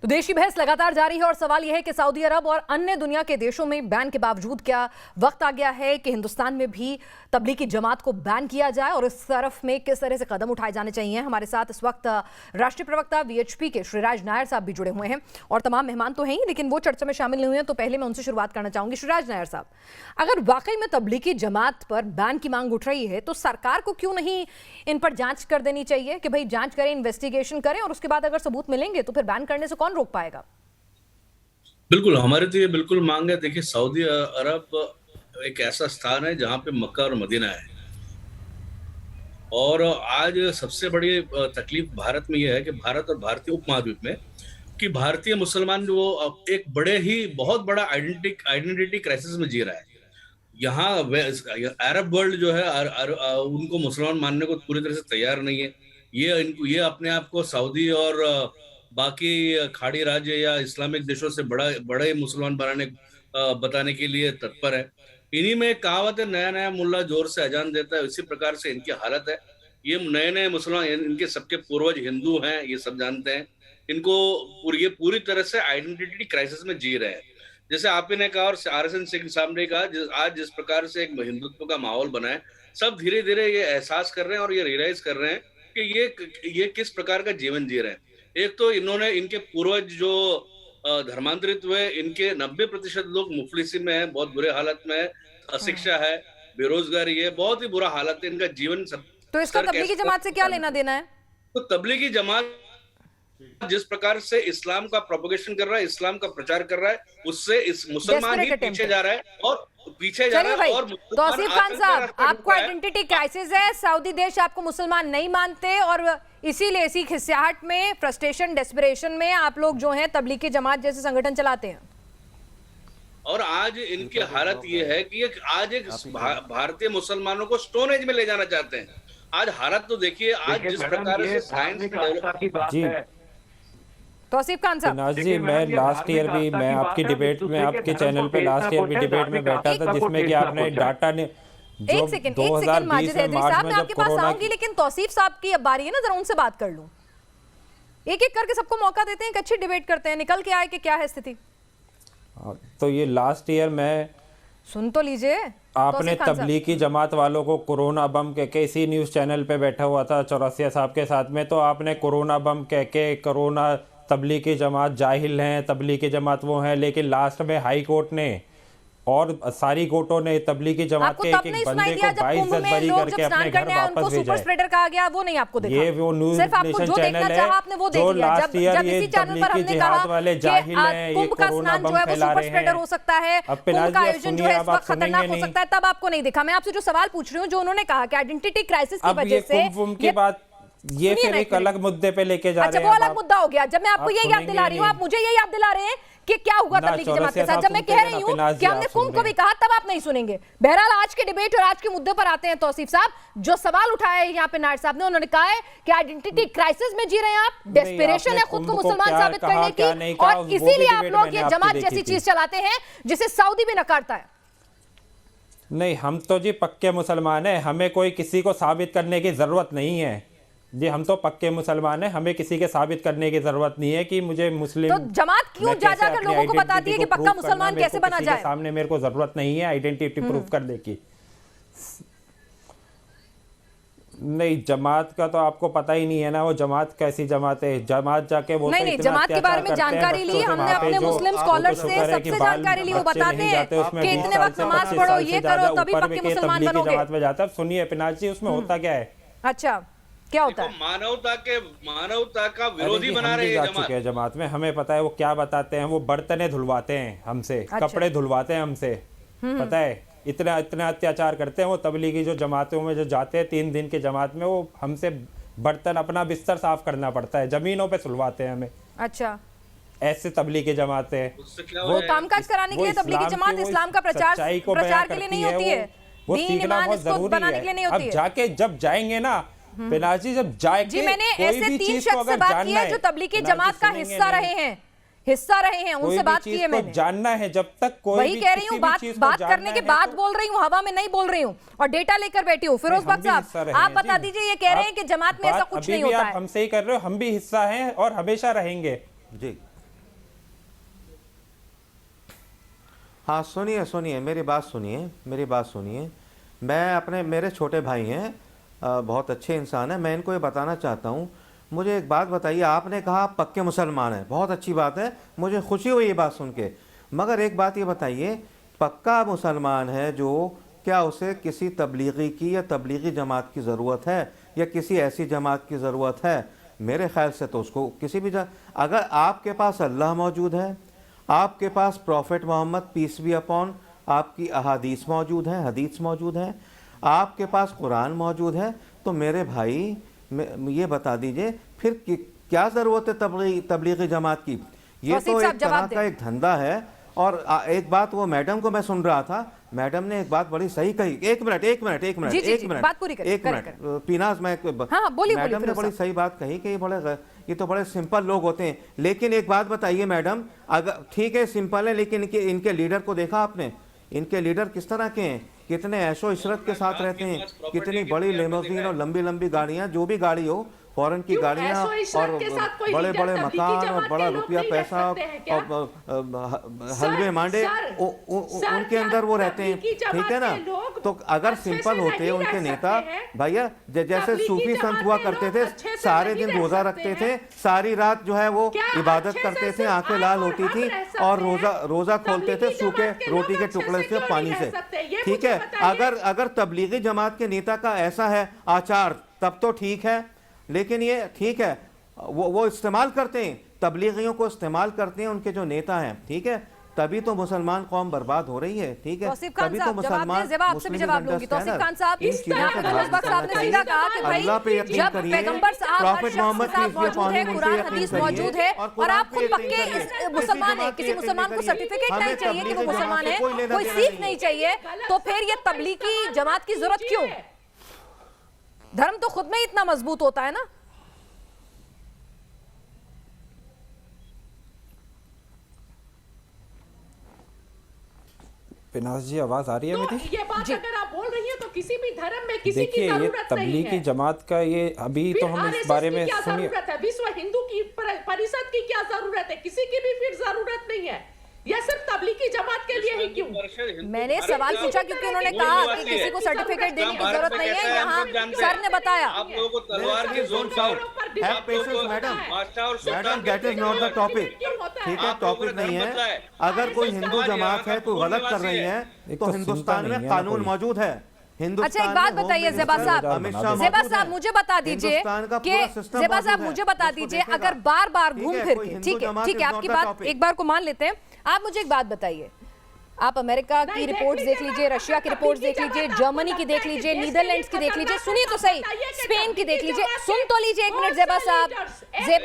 [SPEAKER 1] तो देश की बहस लगातार जारी है और सवाल यह है कि सऊदी अरब और अन्य दुनिया के देशों में बैन के बावजूद क्या वक्त आ गया है कि हिंदुस्तान में भी तबलीगी जमात को बैन किया जाए, और इस तरफ में किस तरह से कदम उठाए जाने चाहिए? हमारे साथ इस वक्त राष्ट्रीय प्रवक्ता वीएचपी के श्रीराज नायर साहब भी जुड़े हुए हैं, और तमाम मेहमान तो हैं ही, लेकिन वो चर्चा में शामिल नहीं हुए हैं, तो पहले मैं उनसे शुरुआत करना चाहूंगी। श्रीराज नायर साहब, अगर वाकई में तबलीगी जमात पर बैन की मांग उठ रही है तो सरकार को क्यों नहीं इन पर जांच कर देनी चाहिए कि भाई जांच करें, इन्वेस्टिगेशन करें, और उसके बाद अगर सबूत मिलेंगे तो फिर बैन करने से कौन रोक पाएगा?
[SPEAKER 13] बिल्कुल, हमारे तो ये बिल्कुल मांग है। देखिए, सऊदी अरब एक ऐसा स्थान है जहां पे मक्का और मदीना है, और आज सबसे बड़ी तकलीफ भारत में यह है कि भारत और भारतीय उपमहाद्वीप में कि भारतीय मुसलमान वो एक बहुत बड़ा आइडेंटिटी क्राइसिस में जी रहा है। यहाँ अरब वर्ल्ड जो है उनको मुसलमान मानने को पूरी तरह से तैयार नहीं है। ये अपने आप को सऊदी और बाकी खाड़ी राज्य या इस्लामिक देशों से बड़े मुसलमान बताने के लिए तत्पर है। इन्हीं में एक कहावत है, नया नया मुल्ला जोर से अजान देता है, इसी प्रकार से इनकी हालत है। ये नए नए मुसलमान, इनके सबके पूर्वज हिंदू हैं, ये सब जानते हैं। इनको ये पूरी तरह से आइडेंटिटी क्राइसिस में जी रहे हैं। जैसे आप ही ने कहा और RSN सिंह साहब ने कहा, आज जिस प्रकार से एक हिंदुत्व का माहौल बना है, सब धीरे धीरे ये एहसास कर रहे हैं और ये रियलाइज कर रहे हैं कि ये किस प्रकार का जीवन जी रहे हैं। एक तो इनके पूर्वज जो धर्मांतरित हुए, इनके 90% लोग मुफलिसी में है, बहुत बुरे हालत में है, अशिक्षा है, बेरोजगारी है, बहुत ही बुरा हालत है इनका जीवन।
[SPEAKER 1] तो इसका तबलीगी जमात से क्या लेना देना है?
[SPEAKER 13] तो तबलीगी जमात जिस प्रकार से इस्लाम का प्रोपगेशन कर रहा है, इस्लाम का प्रचार कर रहा है, उससे इस मुसलमान ही पीछे जा रहा है और पीछे जा रहा है। और
[SPEAKER 1] तौसीफ खान साहब, आपको आइडेंटिटी क्राइसिस है, सऊदी देश आपको मुसलमान नहीं मानते और इसीलिए इसी खिस्साहट में, फ्रस्ट्रेशन, डेस्परेशन में आप लोग जो है तबलीगी जमात जैसे संगठन चलाते हैं।
[SPEAKER 13] और आज इनकी हालत ये है कि आज एक भारतीय मुसलमानों को स्टोन एज में ले जाना चाहते हैं। आज हालत तो देखिए, आज जिस प्रकार से साइंस
[SPEAKER 9] जी
[SPEAKER 1] तौसीफ खान साहब,
[SPEAKER 9] नाज जी, मैं लास्ट ईयर भी मैं आपकी डिबेट में, आपके चैनल पे लास्ट ईयर भी डिबेट में बैठा था, जिसमें कि आपने डाटा ने जो 2020 में मार्च में जब कोरोना,
[SPEAKER 1] लेकिन तौसीफ साहब की अब बारी है ना, जरा उनसे बात कर लूं। एक एक करके सबको मौका देते हैं, एक अच्छी डिबेट करते हैं, निकल के आए कि क्या है स्थिति।
[SPEAKER 9] तो ये लास्ट ईयर में
[SPEAKER 1] सुन तो लीजिए,
[SPEAKER 9] आपने तबलीगी जमात वालों को कोरोना बम कह के, इसी न्यूज़ चैनल पे बैठा हुआ था चौरसिया साहब के साथ में, तो आपने कोरोना बम कह के, कोरोना तबलीगी जमात जाहिल हैं, तबलीगी जमात वो हैं, लेकिन लास्ट में हाई कोर्ट ने और सारी कोर्टों ने तबलीगी जमात के एक एक बंदे को 22 बरी करके अपने घर वापस भेजा है।
[SPEAKER 1] स्प्रेडर कहा गया, वो नहीं आपको देखा।
[SPEAKER 9] ये वो न्यूज़ नेशन चैनल है जो लास्ट ईयर ये तबलीगी जिहाद वाले जाहिल हैं, ये कोरोना बम फैला रहे हैं।
[SPEAKER 1] हो सकता है, कुंभ का आयोजन जो है इस वक्त खतरनाक हो सकता है, तब आपको नहीं देखा। मैं आपसे जो सवाल पूछ रही हूँ, जो उन्होंने कहा कि आइडेंटिटी क्राइसिस की वजह से
[SPEAKER 9] के बाद ये फिर एक अलग मुद्दे पे लेके जा रहे हैं।
[SPEAKER 1] अच्छा, वो अलग मुद्दा हो गया। जब मैं आपको ये याद दिला रही हूँ, आप मुझे ये याद दिला रहे हैं कि क्या हुआ तबलीगी जमात के साथ। जब मैं कह रही हूँ कि हमने कुंभ को भी कहा, तब आप नहीं सुनेंगे। बहरहाल आज के डिबेट और आज के मुद्दे पर आते हैं। तौसीफ साहब, जो सवाल उठाया है यहाँ पे नायर साहब ने, उन्होंने कहा है कि आइडेंटिटी क्राइसिस में जी रहे हैं आप, डेस्परेशन है खुद को मुसलमान साबित करने की, और इसीलिए आप लोग ये जमात जैसी चीज चलाते हैं जिसे सऊदी भी नकारता है।
[SPEAKER 9] नहीं, हम तो जी पक्के मुसलमान हैं, हमें कोई किसी को साबित करने की जरूरत नहीं है जी। हम तो पक्के मुसलमान हैं, हमें किसी के साबित करने की जरूरत नहीं है कि मुझे मुस्लिम।
[SPEAKER 1] तो जमात क्यों जा कर लोगों को बताती है कि पक्का मुसलमान कैसे बना जाए?
[SPEAKER 9] सामने मेरे को जरूरत नहीं है आइडेंटिटी प्रूफ करने की। नहीं, जमात का तो आपको पता ही नहीं है ना, वो जमात कैसी जमात है। जमात जाके वो
[SPEAKER 1] नहीं, जमात के बारे में जानकारी ली हमने अपने मुस्लिम स्कॉलर से, सबसे जानकारी ली। वो बताते हैं कि इतने वक्त नमाज पढ़ो, ये करो, तभी पक्के मुसलमान बनोगे।
[SPEAKER 9] जमात में जाता है। सुनिए पिनाज जी, उसमें होता क्या है?
[SPEAKER 1] अच्छा, क्या होता है?
[SPEAKER 13] मानवता का विरोधी बना रहे हैं
[SPEAKER 9] जमात में। हमें पता है वो क्या बताते हैं। वो बर्तने धुलवाते हैं हमसे, कपड़े धुलवाते हैं हमसे, पता है। इतना अत्याचार करते हैं वो तबलीगी जो जमातों में जो जाते हैं 3 दिन के जमात में, वो हमसे बर्तन, अपना बिस्तर साफ करना पड़ता है, जमीनों पे सुलवाते हैं हमें।
[SPEAKER 1] अच्छा,
[SPEAKER 9] ऐसे तबलीगी जमात है।
[SPEAKER 1] वो कामकाज कराने के लिए तबलीगी जमात इस्लाम का प्रचार के लिए नहीं होती है,
[SPEAKER 9] वो सीखना बहुत जरूरी है। अब जाके जब जाएंगे ना पिनाजी, जब जाएंगे
[SPEAKER 1] जी, मैंने ऐसे 3 शख्स से बात की है जो तबलीगी जमात का हिस्सा रहे हैं, उनसे बात की है मैंने।
[SPEAKER 9] जानना है जब तक कोई
[SPEAKER 1] वही कह रही हूँ, बात करने के बाद बोल रही हूँ, हवा में नहीं बोल रही हूँ, और डेटा लेकर बैठी हूँ। फिरोज बख्श साहब, आप बता दीजिए, ये कह रहे हैं कि जमात में ऐसा कुछ नहीं होता है।
[SPEAKER 9] हमसे ही कर रहे हो, हम भी हिस्सा हैं और हमेशा रहेंगे
[SPEAKER 12] जी। हाँ, सुनिए मेरी बात सुनिए। मैं मेरे छोटे भाई हैं, बहुत अच्छे इंसान है। मैं इनको ये बताना चाहता हूँ, मुझे एक बात बताइए। आपने कहा आप पक्के मुसलमान हैं, बहुत अच्छी बात है, मुझे खुशी हुई ये बात सुन के। मगर एक बात ये बताइए, पक्का मुसलमान है जो, क्या उसे किसी तबलीगी की या तबलीगी जमात की ज़रूरत है या किसी ऐसी जमात की ज़रूरत है? मेरे ख्याल से तो उसको किसी भी अगर आपके पास अल्लाह मौजूद है, आपके पास prophet Mohammad peace be upon, आपकी अहादीस मौजूद हैं, हदीस मौजूद हैं, आपके पास कुरान मौजूद है, तो मेरे भाई ये बता दीजिए फिर क्या ज़रूरत है तबलीगी जमात की? ये तो एक तरह का एक धंधा है और एक बात वो मैडम को मैं सुन रहा था, मैडम ने एक बात बड़ी सही कही। एक मिनट
[SPEAKER 1] बात पूरी करें,
[SPEAKER 12] पीनाज, मैं
[SPEAKER 1] बोलिए,
[SPEAKER 12] मैडम ने बड़ी सही बात कही कि ये तो बड़े सिंपल लोग होते हैं। लेकिन एक बात बताइए मैडम, अगर ठीक है सिंपल है, लेकिन इनके लीडर को देखा आपने? इनके लीडर किस तरह के हैं, कितने ऐशो इशरत के साथ रहते हैं, कितनी बड़ी लेमोजीन और लंबी लंबी गाड़ियां, जो भी गाड़ी हो, फॉरेन की गाड़ियां और बड़े बड़े मकान और बड़ा रुपया पैसा और हलवे मांडे उनके अंदर वो रहते हैं, ठीक है ना? तो अगर सिंपल होते उनके नेता भैया, जैसे सूफी संत हुआ करते थे, सारे दिन रोजा रखते थे, सारी रात जो है वो इबादत करते थे, आंखें लाल होती थी और रोजा खोलते थे सूखे रोटी के टुकड़े से, पानी से, ठीक है? अगर तबलीगी जमात के नेता का ऐसा है आचार तब तो ठीक है, लेकिन ये ठीक है वो इस्तेमाल करते हैं, तबलीगियों को इस्तेमाल करते हैं उनके जो नेता हैं, ठीक है? तभी तो मुसलमान कौम बर्बाद हो रही है, ठीक है? तभी तो मुसलमान
[SPEAKER 1] जवाब दूंगी। तौसीफ खान साहब, साहब ने सीधा कहा कि भाई जब पैगंबर साहब मौजूद है, कुरान हदीस मौजूद है और आप खुद पक्के मुसलमान हैं, किसी मुसलमान को सर्टिफिकेट नहीं चाहिए कि वो मुसलमान है, कोई सीख नहीं चाहिए, तो फिर ये तबलीगी जमात की जरूरत क्यों? धर्म तो खुद में इतना मजबूत होता है ना।
[SPEAKER 9] पिनाज जी, आवाज आ रही है मेरी?
[SPEAKER 14] ये बात अगर आप बोल रही हैं तो किसी भी धर्म में किसी की जरूरत नहीं है।
[SPEAKER 9] तबलीगी जमात का ये अभी तो हम इस बारे में सुनिए,
[SPEAKER 14] विश्व हिंदू की परिषद की क्या जरूरत है? किसी की भी फिर जरूरत नहीं है। या सिर्फ तबलीगी जमात के लिए ही क्यों?
[SPEAKER 1] मैंने सवाल पूछा क्योंकि उन्होंने कहा कि किसी को सर्टिफिकेट देने की जरूरत नहीं है। यहाँ सर ने बताया
[SPEAKER 13] आप लोगों को तलवार की जोर
[SPEAKER 12] madam, that is not the topic, ठीक है? टॉपिक नहीं है। अगर कोई हिंदू जमात है तो गलत कर रही है, तो हिंदुस्तान में कानून मौजूद है।
[SPEAKER 1] अच्छा, एक बात बताइए ज़ेबा साहब, मुझे बता दीजिए कि ज़ेबा साहब मुझे बता दीजिए, अगर बार बार घूम फिर के, ठीक है आपकी बात एक बार को मान लेते हैं, आप मुझे एक बात बताइए, आप अमेरिका की रिपोर्ट्स देख लीजिए, रशिया की रिपोर्ट्स देख लीजिए, जर्मनी की देख लीजिए, नीदरलैंड्स की देख लीजिए, सुनिए तो सही, स्पेन की देख लीजिए, सुन तो लीजिए एक मिनट ज़ेबा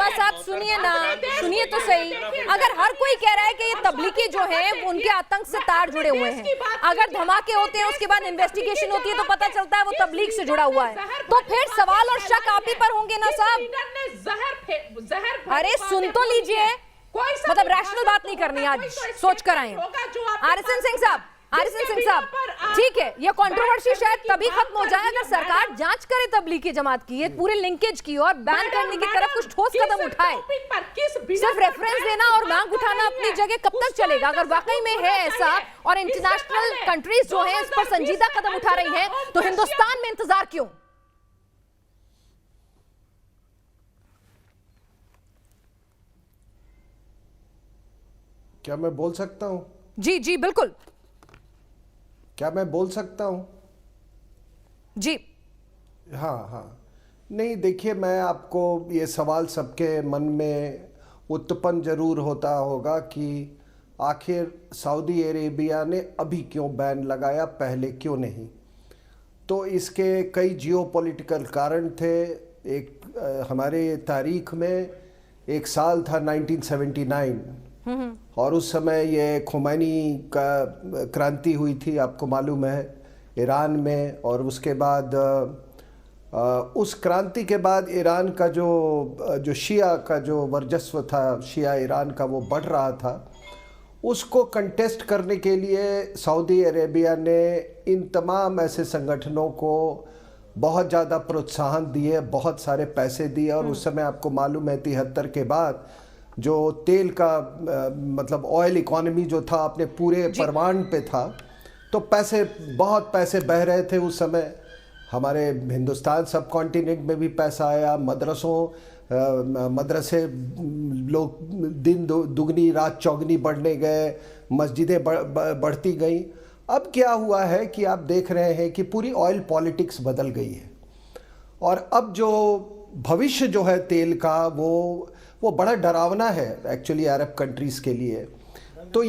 [SPEAKER 1] साहब सुनिए ना, सुनिए तो सही। अगर हर कोई कह रहा है कि ये तबलीगी जो है उनके आतंक से तार जुड़े हुए हैं, अगर धमाके होते हैं उसके बाद इन्वेस्टिगेशन होती है तो पता चलता है वो तबलीग से जुड़ा हुआ है, तो फिर सवाल और शक आप ही पर होंगे ना साहब। अरे सुन तो लीजिए, मतलब रैशनल बात नहीं करनी, आज सोच कर आए। आरएसएन सिंह साहब, ठीक है, ये कंट्रोवर्सी शायद तभी खत्म हो जाए अगर सरकार जांच करे तबलीगी जमात की, ये पूरे लिंकेज की और बैन करने की तरफ कुछ ठोस कदम उठाए। सिर्फ रेफरेंस देना और मांग उठाना अपनी जगह कब तक चलेगा? अगर वाकई में है ऐसा और इंटरनेशनल कंट्रीज जो है इस पर संजीदा कदम उठा रही हैं, तो हिंदुस्तान में इंतजार क्यों?
[SPEAKER 10] क्या मैं बोल सकता हूं?
[SPEAKER 1] जी बिल्कुल।
[SPEAKER 10] क्या मैं बोल सकता हूं?
[SPEAKER 1] जी
[SPEAKER 10] हाँ। नहीं, देखिए, मैं आपको ये सवाल सबके मन में उत्पन्न जरूर होता होगा कि आखिर सऊदी अरेबिया ने अभी क्यों बैन लगाया, पहले क्यों नहीं? तो इसके कई जियोपॉलिटिकल कारण थे। एक हमारे तारीख में एक साल था 1979 और उस समय ये खुमैनी का क्रांति हुई थी, आपको मालूम है, ईरान में। और उसके बाद उस क्रांति के बाद ईरान का जो शिया का जो वर्चस्व था, शिया ईरान का, वो बढ़ रहा था। उसको कंटेस्ट करने के लिए सऊदी अरेबिया ने इन तमाम ऐसे संगठनों को बहुत ज़्यादा प्रोत्साहन दिए, बहुत सारे पैसे दिए। और उस समय आपको मालूम है 73 के बाद जो तेल का मतलब ऑयल इकोनॉमी जो था अपने पूरे परवान पे था, तो बहुत पैसे बह रहे थे उस समय। हमारे हिंदुस्तान सब कॉन्टिनेंट में भी पैसा आया, मदरसे लोग दिन दुगनी रात चौगनी बढ़ने गए, मस्जिदें बढ़ती गई। अब क्या हुआ है कि आप देख रहे हैं कि पूरी ऑयल पॉलिटिक्स बदल गई है और अब जो भविष्य जो है तेल का वो बड़ा डरावना है एक्चुअली अरब कंट्रीज़ के लिए। तो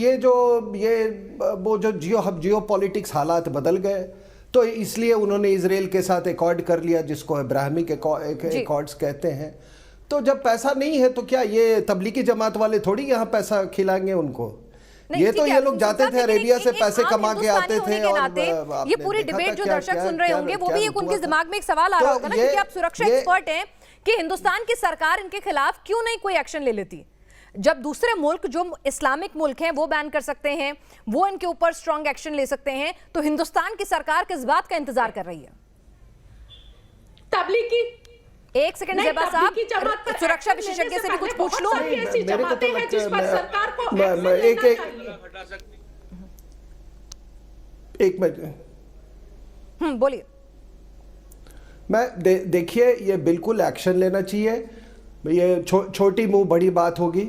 [SPEAKER 10] वो जो जियो पॉलिटिक्स हालात बदल गए, तो इसलिए उन्होंने इजराइल के साथ एकॉर्ड कर लिया, जिसको अब्राहमिक एकॉर्ड्स कहते हैं। तो जब पैसा नहीं है तो क्या ये तबलीगी जमात वाले थोड़ी यहाँ पैसा खिलाएंगे उनको? ये तो ये लोग जाते थे अरेबिया से पैसे कमा के आते थे।
[SPEAKER 1] और ये पूरी डिबेट जो दर्शक सुन रहे होंगे वो भी एक उनके दिमाग में एक सवाल आ रहा होगा ना, क्योंकि आप सुरक्षा एक्सपर्ट हैं, कि हिंदुस्तान की सरकार इनके खिलाफ क्यों नहीं कोई एक्शन ले लेती, जब दूसरे मुल्क जो इस्लामिक मुल्क हैं वो बैन कर सकते हैं, वो इनके ऊपर स्ट्रांग एक्शन ले सकते हैं, तो हिंदुस्तान की सरकार किस बात का इंतजार कर रही है?
[SPEAKER 14] तबलीगी।
[SPEAKER 1] एक सेकंड ज़ेबा साहब, सुरक्षा विशेषज्ञ से भी कुछ पूछ लूं।
[SPEAKER 10] मेरे को तो एक मिनट
[SPEAKER 1] बोलिए।
[SPEAKER 10] देखिए, ये बिल्कुल एक्शन लेना चाहिए। ये छोटी मुंह बड़ी बात होगी।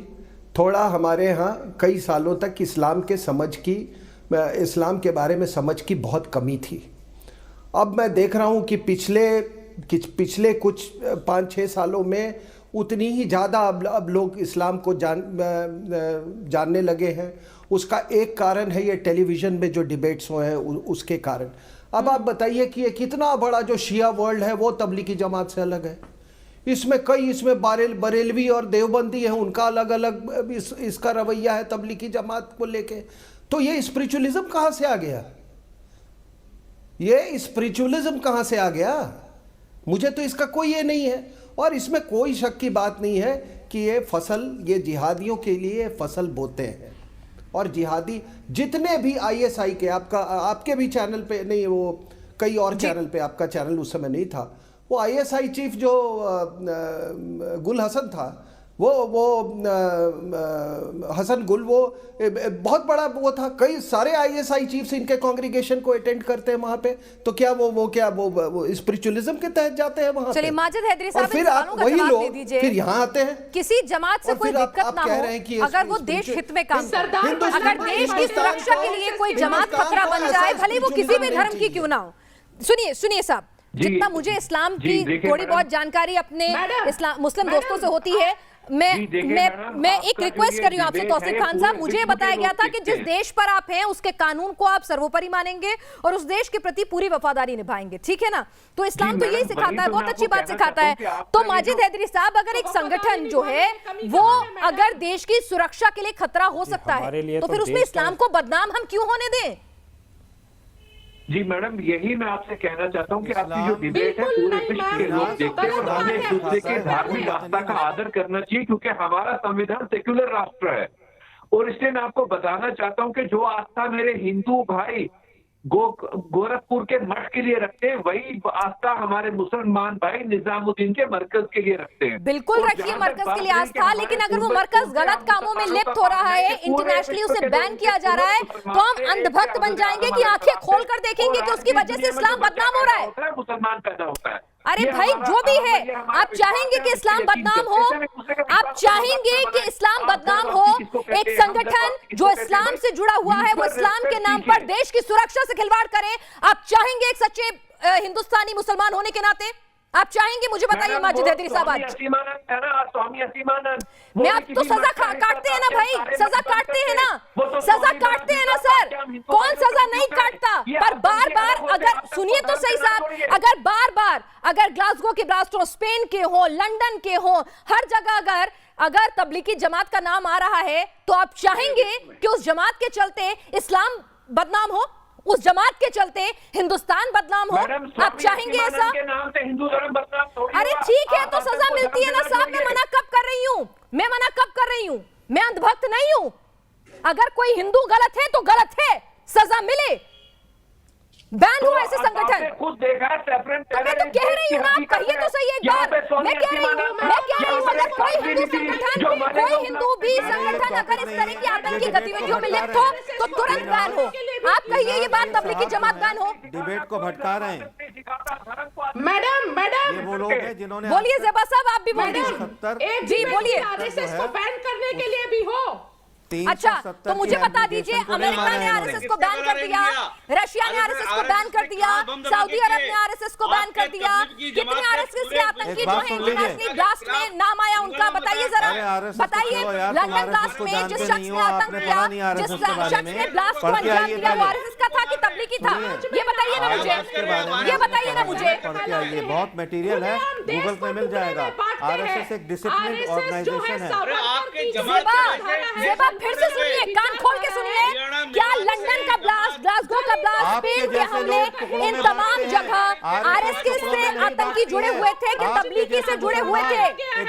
[SPEAKER 10] थोड़ा हमारे यहाँ कई सालों तक इस्लाम के बारे में समझ की बहुत कमी थी। अब मैं देख रहा हूँ कि पिछले कुछ 5-6 सालों में उतनी ही ज़्यादा अब लोग इस्लाम को जानने लगे हैं। उसका एक कारण है ये टेलीविज़न में जो डिबेट्स हुए हैं उसके कारण। अब आप बताइए कि ये कितना बड़ा जो शिया वर्ल्ड है वो तबलीगी जमात से अलग है। इसमें बरेलवी और देवबंदी हैं, उनका अलग अलग इसका रवैया है तबलीगी जमात को लेके। तो ये स्पिरिचुअलिज्म कहाँ से आ गया? ये स्पिरिचुअलिज्म कहाँ से आ गया? मुझे तो इसका कोई ये नहीं है। और इसमें कोई शक की बात नहीं है कि ये जिहादियों के लिए फसल बोते हैं। और जिहादी जितने भी ISI के, आपके भी चैनल पे नहीं, वो कई और चैनल पे, आपका चैनल उस समय नहीं था, वो ISI चीफ जो गुल हसन था, वो हसन गुल, वो बहुत बड़ा वो था। कई सारे ISI चीफ्स इनके कांग्रीगेशन को अटेंड करते हैं वहां पे। तो क्या वो स्पिरिचुअलिज्म के तहत जाते हैं वहां?
[SPEAKER 1] चलिए माजिद हैदरी साहब,
[SPEAKER 10] फिर आप वही लोग फिर यहाँ आते हैं।
[SPEAKER 1] किसी जमात से कोई दिक्कत ना हो अगर वो देश हित में काम करे, अगर देश की सुरक्षा के लिए कोई जमात खतरा बन जाए, भले वो किसी भी धर्म की क्यों ना हो। सुनिए साहब, जितना मुझे इस्लाम की थोड़ी बहुत जानकारी अपने मुस्लिम दोस्तों से होती है, मैं एक रिक्वेस्ट कर रही हूँ आपसे तौसीफ खान साहब, मुझे बताया गया था कि जिस देश पर आप हैं उसके कानून को आप सर्वोपरि मानेंगे और उस देश के प्रति पूरी वफादारी निभाएंगे, ठीक है ना? तो इस्लाम तो यही सिखाता है, बहुत अच्छी बात सिखाता है। तो माजिद हैदरी साहब, अगर एक संगठन जो है वो अगर देश की सुरक्षा के लिए खतरा हो सकता है, तो फिर उसमें इस्लाम को बदनाम हम क्यों होने दें?
[SPEAKER 11] जी मैडम, यही मैं आपसे कहना चाहता हूँ कि आपकी जो डिबेट है पूरे विश्व के लोग देखते हैं और हमें एक दूसरे के धार्मिक आस्था का आदर करना चाहिए, क्योंकि हमारा संविधान सेक्युलर राष्ट्र है। और इसलिए मैं आपको बताना चाहता हूँ कि जो आस्था मेरे हिंदू भाई गोरखपुर के मठ के लिए रखते हैं, वही आस्था हमारे मुसलमान भाई निजामुद्दीन के मरकज के लिए रखते हैं।
[SPEAKER 1] बिल्कुल रखिए मरकज के लिए आस्था, लेकिन अगर वो मरकज गलत कामों में लिप्त हो रहा है, इंटरनेशनली उसे बैन किया जा रहा है, तो हम अंधभक्त बन जाएंगे कि आंखें खोलकर देखेंगे कि उसकी वजह से इस्लाम बदनाम हो रहा है,
[SPEAKER 11] मुसलमान पैदा होता है।
[SPEAKER 1] अरे भाई, जो भी है, आप चाहेंगे कि इस्लाम बदनाम हो, आप चाहेंगे कि इस्लाम बदनाम हो। एक संगठन जो इस्लाम से जुड़ा हुआ है वो इस्लाम के नाम पर देश की सुरक्षा से खिलवाड़ करे, आप चाहेंगे एक सच्चे हिंदुस्तानी मुसलमान होने के नाते? आप चाहेंगे? मुझे बताइए माजिद हैदरी साहब। मैं आप तो सजा काटते हैं ना भाई, सजा काटते हैं ना, सजा काटते हैं ना सर, कौन सजा नहीं काटता? पर बार बार, अगर सुनिए तो सही साहब, अगर बार बार अगर ग्लासगो के ब्लास्ट हो, स्पेन के हो, लंदन के हो, हर जगह अगर तबलीगी जमात का नाम आ रहा है, तो आप चाहेंगे कि उस जमात के चलते इस्लाम बदनाम हो, उस जमात के चलते हिंदुस्तान बदनाम हो? आप चाहेंगे ऐसा?
[SPEAKER 11] हिंदू धर्म बदनाम।
[SPEAKER 1] अरे ठीक है, तो सजा मिलती है ना साहब। मैं मना कब कर रही हूँ? मैं अंधभक्त नहीं हूँ। अगर कोई हिंदू गलत है तो गलत है, सजा मिले। बैन हुआ ऐसे संगठन,
[SPEAKER 11] खुद देखा है।
[SPEAKER 1] तो मैं तो कह रही हूँ ना, आप कहिए तो सही एक बार। मैं कह रही हूँ अगर कोई हिंदू भी संगठन अगर इस तरह की आतंकी गतिविधियों में लिप्त हो तो तुरंत बैन हो। आप कहिए ये बात, तबलीगी जमात बैन हो।
[SPEAKER 12] डिबेट को भटका रहे हैं
[SPEAKER 14] मैडम।
[SPEAKER 12] ये वो लोग हैं जिन्होंने,
[SPEAKER 1] बोलिए ज़ेबा साहब, आप भी बोलिए। जी बोलिए।
[SPEAKER 14] आरएसएस को बैन करने के लिए भी हो।
[SPEAKER 1] अच्छा, तो मुझे बता दीजिए, अमेरिका ने आरएसएस को बैन कर दिया, रशिया ने आरएसएस को बैन कर दिया, सऊदी अरब ने आरएसएस को बैन कर दिया। कितने आरएसएस के आतंकी जो हैं इंटरनेशनल ब्लास्ट में नाम आया उनका, बताइए जरा, बताइए। लंदन ब्लास्ट में जिस शख्स ने आतंक किया, जिस शख्स ने ब्लास्ट को अंजाम दिया, वो आरएसएस का का था कि तबलीगी था? ये बताइए ना मुझे, ये बताइए ना मुझे।
[SPEAKER 12] ये बहुत मटेरियल है, गूगल पे मिल जाएगा। आरएसएस एक डिसिप्लिन ऑर्गेनाइजेशन है।
[SPEAKER 1] ज़ेबा फिर से सुनिए, कान खोल के सुनिए। क्या लंदन का ब्लास्ट, ग्लासगो का ब्लास्ट, स्पेन के हमले, इन तमाम जगह आरएसएस से आतंकी जुड़े हुए थे कि तबलीगी से जुड़े हुए थे?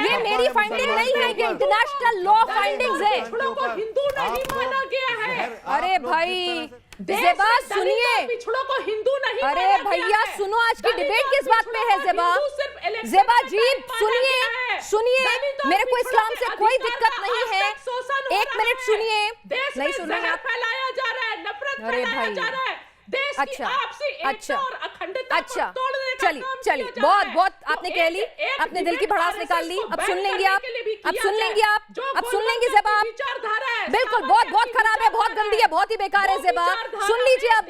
[SPEAKER 1] ये मेरी फाइंडिंग नहीं है, ये इंटरनेशनल लॉ फाइंडिंग्स है।
[SPEAKER 14] हिंदू नहीं माना गया है।
[SPEAKER 1] अरे भाई ज़ेबा सुनिए,
[SPEAKER 14] पिछड़ों को हिंदू नहीं।
[SPEAKER 1] अरे भैया सुनो, आज की डिबेट किस बात पे है ज़ेबा? ज़ेबा जी सुनिए, सुनिए, मेरे को इस्लाम से कोई दिक्कत नहीं है, 1 मिनट सुनिए। नहीं सुन रहे आप?
[SPEAKER 14] फैलाया जा रहा है, नफरत फैलाया जा रहा है, देश की आपसी एकता और अखंडता को तोड़ने का काम किया
[SPEAKER 1] चलिए,
[SPEAKER 14] जा
[SPEAKER 1] बहुत
[SPEAKER 14] रहा है।
[SPEAKER 1] बहुत आपने कह ली, अपने दिल की भड़ास निकाल ली। अब सुन लेंगे आप, अब सुन लेंगे आप, अब सुन लेंगे ज़ेबा आप। बिल्कुल, बहुत बहुत खराब है, बहुत गंदी है, बहुत ही बेकार है ज़ेबा। सुन लीजिए, अब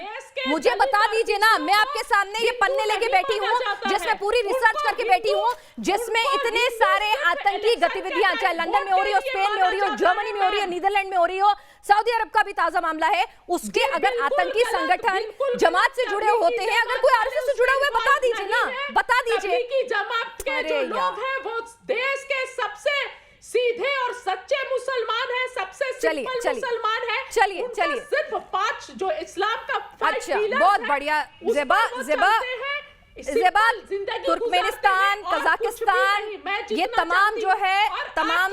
[SPEAKER 1] मुझे बता दीजिए ना, मैं आपके सामने ये पन्ने लेके बैठी हूँ जिसमें पूरी रिसर्च करके बैठी हूँ, जिसमें इतने सारे आतंकी गतिविधियां चाहे लंदन में हो रही हो, स्पेन में हो रही हो, जर्मनी में हो रही हो, नीदरलैंड में हो रही हो, सऊदी अरब का भी ताजा मामला है, उसके अगर आतंकी संगठन जमात से जुड़े होते हैं, अगर कोई आरएसएस से जुड़ा हुआ है, बता दीजिए ना, बता दीजिए।
[SPEAKER 14] तबलीगी जमात के जो लोग हैं वो देश के सबसे सीधे और सच्चे मुसलमान हैं, सबसे सिंपल मुसलमान हैं।
[SPEAKER 1] चलिए
[SPEAKER 14] सिर्फ 5 जो इस्लाम का
[SPEAKER 1] अच्छा, बहुत बढ़िया ज़ेबा, तुर्कमेनिस्तान, कजाकिस्तान, ये तमाम जो है, तमाम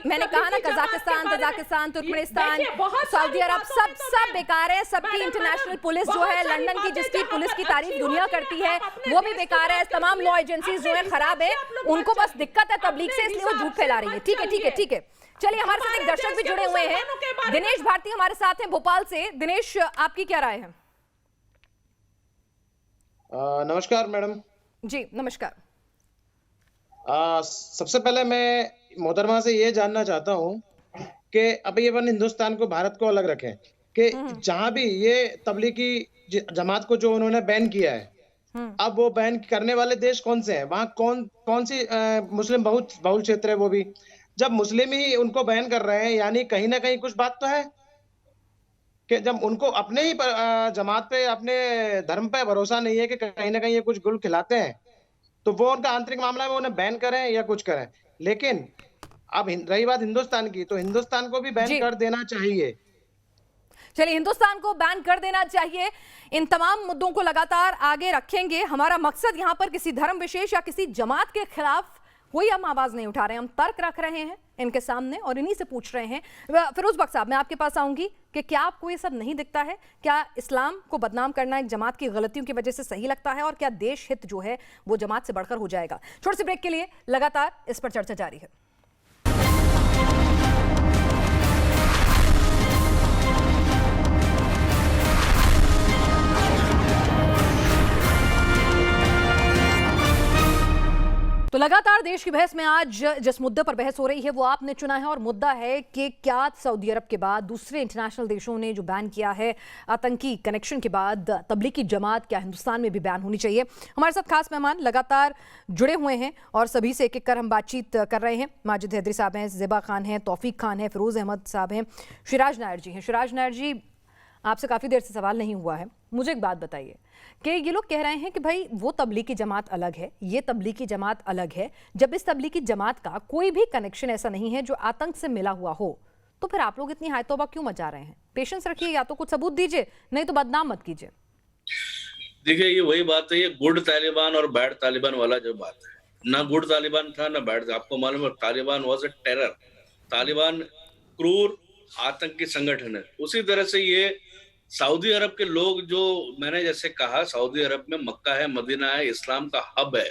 [SPEAKER 1] मैंने कहा ना, कजाकिस्तान, तुर्कमेनिस्तान, सऊदी अरब, सब बेकार है। सबकी इंटरनेशनल पुलिस जो है, लंदन की जिसकी पुलिस की तारीफ दुनिया करती है, वो भी बेकार है। तमाम लॉ एजेंसीज जो है खराब है, उनको बस दिक्कत है तबलीग से, इसलिए वो झूठ फैला रही है। ठीक है। चलिए, हमारे साथ एक दर्शक भी जुड़े हुए हैं, दिनेश भारती हमारे साथ हैं भोपाल से। दिनेश, आपकी क्या राय है?
[SPEAKER 15] नमस्कार मैडम
[SPEAKER 1] जी। नमस्कार।
[SPEAKER 15] सबसे पहले मैं मोहतरमा से ये जानना चाहता हूँ कि अब ये अपन हिंदुस्तान को, भारत को अलग रखें कि जहां भी ये तबलीगी जमात को जो उन्होंने बैन किया है, अब वो बैन करने वाले देश कौन से हैं? वहाँ कौन सी मुस्लिम बहुल क्षेत्र है? वो भी जब मुस्लिम ही उनको बैन कर रहे हैं, यानी कहीं ना कहीं कुछ बात तो है कि जब उनको अपने ही जमात पे, अपने धर्म पे भरोसा नहीं है कि कहीं ना कहीं ये कुछ गुल खिलाते हैं, तो वो उनका आंतरिक मामला है, वो उन्हें बैन करें या कुछ करें। लेकिन अब रही बात हिंदुस्तान की, तो हिंदुस्तान को भी बैन कर देना चाहिए।
[SPEAKER 1] चलिए, हिंदुस्तान को बैन कर देना चाहिए। इन तमाम मुद्दों को लगातार आगे रखेंगे। हमारा मकसद यहाँ पर किसी धर्म विशेष या किसी जमात के खिलाफ कोई हम आवाज नहीं उठा रहे हैं, हम तर्क रख रहे हैं इनके सामने और इन्हीं से पूछ रहे हैं। फिरोज बख्श साहब, मैं आपके पास आऊंगी कि क्या आपको ये सब नहीं दिखता है? क्या इस्लाम को बदनाम करना एक जमात की गलतियों की वजह से सही लगता है, और क्या देश हित जो है वो जमात से बढ़कर हो जाएगा? छोटे से ब्रेक के लिए लगातार इस पर चर्चा जारी है। तो लगातार देश की बहस में आज जिस मुद्दे पर बहस हो रही है वो आपने चुना है, और मुद्दा है कि क्या सऊदी अरब के बाद दूसरे इंटरनेशनल देशों ने जो बैन किया है आतंकी कनेक्शन के बाद तबलीगी जमात, क्या हिंदुस्तान में भी बैन होनी चाहिए? हमारे साथ खास मेहमान लगातार जुड़े हुए हैं और सभी से एक एक कर हम बातचीत कर रहे हैं। माजिद हैदरी साहब हैं, ज़ेबा खान हैं, तौफीक खान है, फिरोज़ अहमद साहब हैं, शिराज नायर जी हैं। शिराज नायर जी, आपसे काफ़ी देर से सवाल नहीं हुआ है, मुझे एक बात बताइए कि ये लोग कह रहे हैं कि भाई वो तबलीगी जमात अलग है, ये तबलीगी जमात अलग है। जब इस तबलीगी जमात का कोई भी कनेक्शन ऐसा नहीं है जो आतंक से मिला हुआ हो, तो फिर आप लोग इतनी हाय-तौबा क्यों मचा रहे हैं? पेशेंस रखिए, या तो कुछ सबूत दीजिए, नहीं तो बदनाम मत कीजिए।
[SPEAKER 13] देखिए, ये वही बात है, ये गुड तालिबान और बैड तालिबान वाला जो बात है। ना गुड तालिबान था ना बैड। आपको मालूम है, Taliban was a terror. Taliban क्रूर आतंकी संगठन है। उसी तरह से ये सऊदी अरब के लोग, जो मैंने जैसे कहा, सऊदी अरब में मक्का है, मदीना है, इस्लाम का हब है,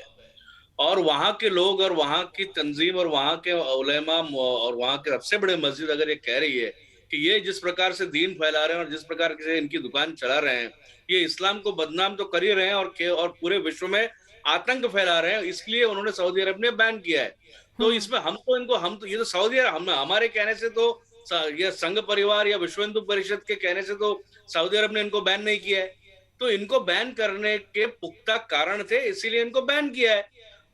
[SPEAKER 13] और वहां के लोग और वहां की तंजीम और वहां के उलेमा और वहां के सबसे बड़े मस्जिद अगर ये कह रही है कि ये जिस प्रकार से दीन फैला रहे हैं और जिस प्रकार से इनकी दुकान चला रहे हैं, ये इस्लाम को बदनाम तो कर ही रहे हैं और पूरे विश्व में आतंक फैला रहे हैं, इसलिए उन्होंने सऊदी अरब ने बैन किया है। तो इसमें हम तो ये तो सऊदी अरब, हमारे कहने से तो, ये संघ परिवार या विश्व हिंदू परिषद के कहने से तो सऊदी अरब ने इनको बैन नहीं किया है। तो इनको बैन करने के पुख्ता कारण थे, इसीलिए इनको बैन किया है।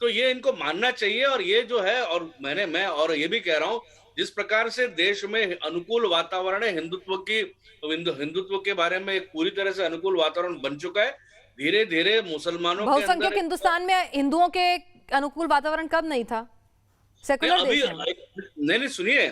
[SPEAKER 13] तो ये इनको मानना चाहिए। और ये जो है, और मैं और ये भी कह रहा हूँ, जिस प्रकार से देश में अनुकूल वातावरण है हिंदुत्व के बारे में, एक पूरी तरह से अनुकूल वातावरण बन चुका है। धीरे धीरे मुसलमानों के
[SPEAKER 1] बहुसंख्यक
[SPEAKER 13] अंदर
[SPEAKER 1] हिंदुस्तान में हिंदुओं के अनुकूल वातावरण कब नहीं था? सेकुलर देश है।
[SPEAKER 13] नहीं सुनिए,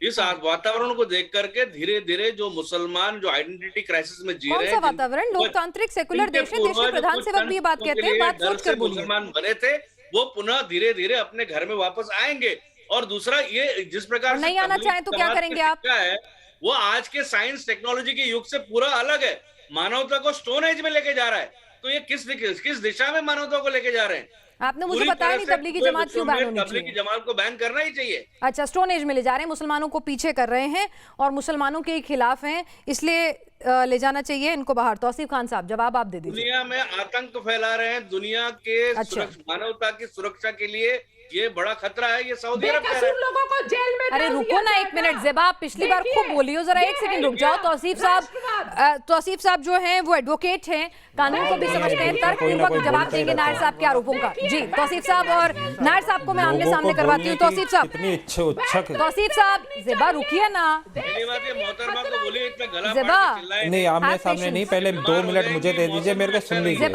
[SPEAKER 13] इस वातावरण को देख करके धीरे धीरे जो मुसलमान जो आइडेंटिटी क्राइसिस में जी रहे हैं,
[SPEAKER 1] कौन सा वातावरण? लोकतांत्रिक सेकुलर देश है। देश के प्रधान सेवक भी ये बात कहते हैं, बात सोच कर बोलिए।
[SPEAKER 13] मुसलमान बने थे, वो पुनः धीरे धीरे अपने घर में वापस आएंगे। और दूसरा, ये जिस प्रकार
[SPEAKER 1] नहीं आना चाहे तो क्या करेंगे आप?
[SPEAKER 13] है वो आज के साइंस टेक्नोलॉजी के युग से पूरा अलग है, मानवता को स्टोन एज में लेके जा रहा है। तो ये किस दिशा में मानवता को लेके जा रहे हैं?
[SPEAKER 1] आपने मुझे बताया नहीं तबलीगी जमात क्यों बैन होनी चाहिए?
[SPEAKER 13] तबलीगी जमात को बैन करना ही चाहिए।
[SPEAKER 1] अच्छा, स्टोन एज में ले जा रहे हैं, मुसलमानों को पीछे कर रहे हैं और मुसलमानों के खिलाफ हैं, इसलिए ले जाना चाहिए इनको बाहर। तौसीफ खान साहब, जवाब आप दे दीजिए।
[SPEAKER 13] दुनिया में आतंक फैला रहे हैं, दुनिया के मानवता की सुरक्षा के लिए ये बड़ा खतरा है। ये सऊदी अरब
[SPEAKER 14] लोगों को जेल में
[SPEAKER 1] अरे रुको ना एक मिनट, ज़ेबा आप पिछली बार खूब बोली हो, जरा एक सेकंड रुक जाओ। तौसीफ साहब जो हैं वो एडवोकेट हैं, कानून को भी समझते हैं, तर्कपूर्वक जवाब देंगे नायर साहब के आरोपों का। जी तौसीफ साहब, और नायर साहब को मैं आमने सामने करवाती हूँ। तौसीफ साहब, तौसीफ साहब, ज़ेबा रुकिए ना। ज़ेबा
[SPEAKER 9] नहीं, आमने सामने नहीं, पहले 2 मिनट मुझे दे दीजिए, मेरे को सुन लीजिए।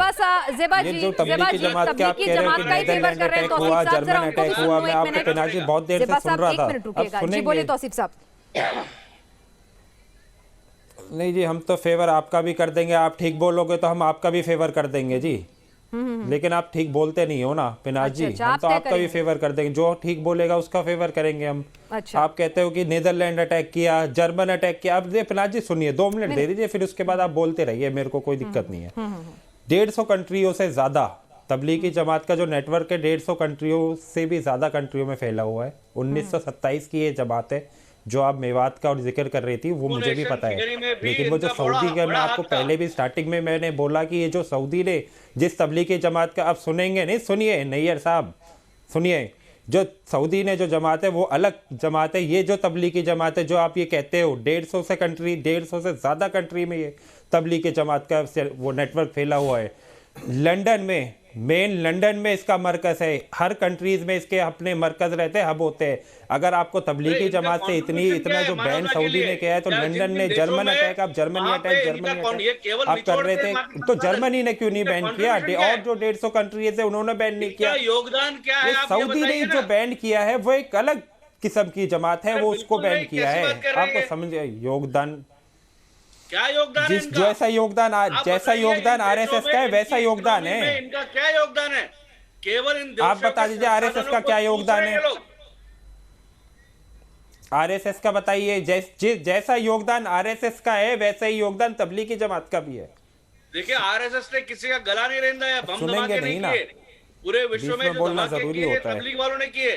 [SPEAKER 1] ज़ेबा जी,
[SPEAKER 9] जो तबलीगी जमात के आप कह रहे हो कि नीदरलैंड अटैक हुआ, जर्मन अटैक हुआ, मैं आपको पिनाजी बहुत देर से सुन रहा था। अब
[SPEAKER 1] जी बोलिए तौसीफ साहब।
[SPEAKER 9] नहीं जी, हम तो फेवर आपका भी कर देंगे, आप ठीक बोलोगे तो हम आपका भी फेवर कर देंगे जी। लेकिन आप ठीक बोलते नहीं हो ना पिनाज जी। हम तो आपका भी फेवर कर देंगे, जो ठीक बोलेगा उसका फेवर करेंगे हम। आप कहते हो कि नीदरलैंड अटैक किया, जर्मन अटैक किया। अब पिनाज जी सुनिए, 2 मिनट दे दीजिए, फिर उसके बाद आप बोलते रहिए, मेरे को कोई दिक्कत नहीं है। 150 कंट्रियों से ज्यादा तबलीगी जमात का जो नेटवर्क है 150 कंट्रियों से भी ज्यादा कंट्रियों में फैला हुआ है। 1927 की ये जमात है। जो आप मेवात का और जिक्र कर रही थी वो मुझे भी पता है, लेकिन वो जो सऊदी का, मैं आपको पहले भी स्टार्टिंग में मैंने बोला कि ये जो सऊदी ने जिस तबलीगी जमात का, अब सुनेंगे नहीं, सुनिए नैयर साहब सुनिए, जो सऊदी ने जो जमात है वो अलग जमात है। ये जो तबलीगी जमात है जो आप ये कहते हो 150 से कंट्री, 150 से ज्यादा कंट्री में ये तबलीगी जमात का वो नेटवर्क फैला हुआ है। लंदन में, मेन लंदन में इसका मरकज है। हर कंट्रीज में इसके अपने मरकज रहते हैं, हब होते हैं। अगर आपको तबलीगी जमात से इतना जो बैन सऊदी ने किया है, तो लंदन ने जर्मन अटैक, आप जर्मनी अटैक आप कर रहे थे, तो जर्मनी ने क्यों नहीं बैन किया? और जो 150 कंट्रीज है उन्होंने बैन नहीं किया।
[SPEAKER 13] योगदान क्या है?
[SPEAKER 9] सऊदी ने जो बैन किया है वो एक अलग किस्म की जमात है, वो उसको बैन किया है। आपको समझ, योगदान
[SPEAKER 13] क्या योगदान है इनका?
[SPEAKER 9] जैसा योगदान आरएसएस का है वैसा योगदान है।
[SPEAKER 13] इनका क्या योगदान है? केवल इन
[SPEAKER 9] आप बता दीजिए आरएसएस का क्या योगदान है? आरएसएस का बताइए। जैसा योगदान आरएसएस का है वैसा ही योगदान तबलीगी जमात का भी है।
[SPEAKER 13] देखिए, आरएसएस ने किसी का गला नहीं रेंदा है, बम धमाके नहीं किए। पूरे विश्व में जो
[SPEAKER 9] बोलना
[SPEAKER 13] धमाके
[SPEAKER 9] जरूरी
[SPEAKER 13] किए
[SPEAKER 9] होता है,
[SPEAKER 13] तबलीग वालों ने किए।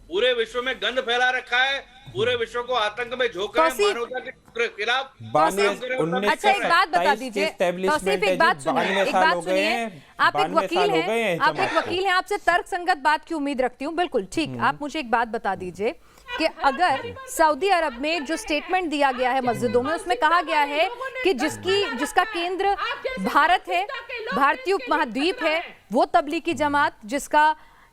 [SPEAKER 13] पूरे विश्व में गंद फैला रखा है, पूरे विश्व को आतंक में झोंका है, मानवता के खिलाफ।
[SPEAKER 1] अच्छा एक बात बता दीजिए तौसीफ, एक बात सुनिए, आप एक वकील हैं, आपसे तर्क संगत बात की उम्मीद रखती हूँ। बिल्कुल ठीक। आप मुझे एक बात बता दीजिए कि अगर सऊदी अरब में जो स्टेटमेंट दिया गया है मस्जिदों में, उसमें कहा गया है कि जिसका केंद्र भारत है, भारतीय उपमहाद्वीप है, वो तबलीगी जमात जिसका